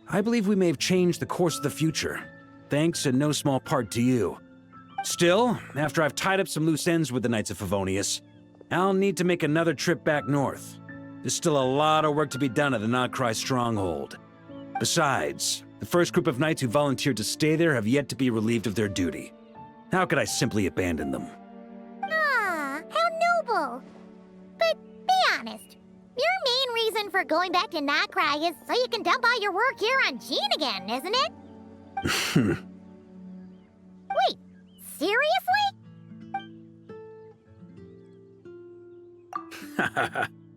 I believe we may have changed the course of the future, thanks in no small part to you. Still, after I've tied up some loose ends with the Knights of Favonius, I'll need to make another trip back north. There's still a lot of work to be done at the Nodcry stronghold. Besides, the first group of knights who volunteered to stay there have yet to be relieved of their duty. How could I simply abandon them? How noble. But be honest, your main reason for going back to Nodcry is so you can dump all your work here on Jean again, isn't it? Wait, seriously?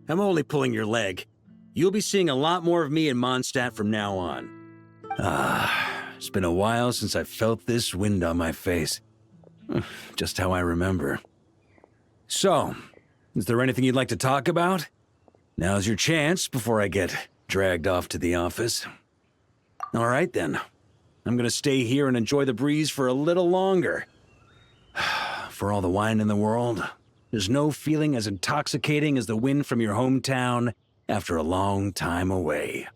I'm only pulling your leg. You'll be seeing a lot more of me in Mondstadt from now on. It's been a while since I felt this wind on my face. Just how I remember. So, is there anything you'd like to talk about? Now's your chance before I get dragged off to the office. All right then. I'm gonna stay here and enjoy the breeze for a little longer. For all the wine in the world, there's no feeling as intoxicating as the wind from your hometown after a long time away.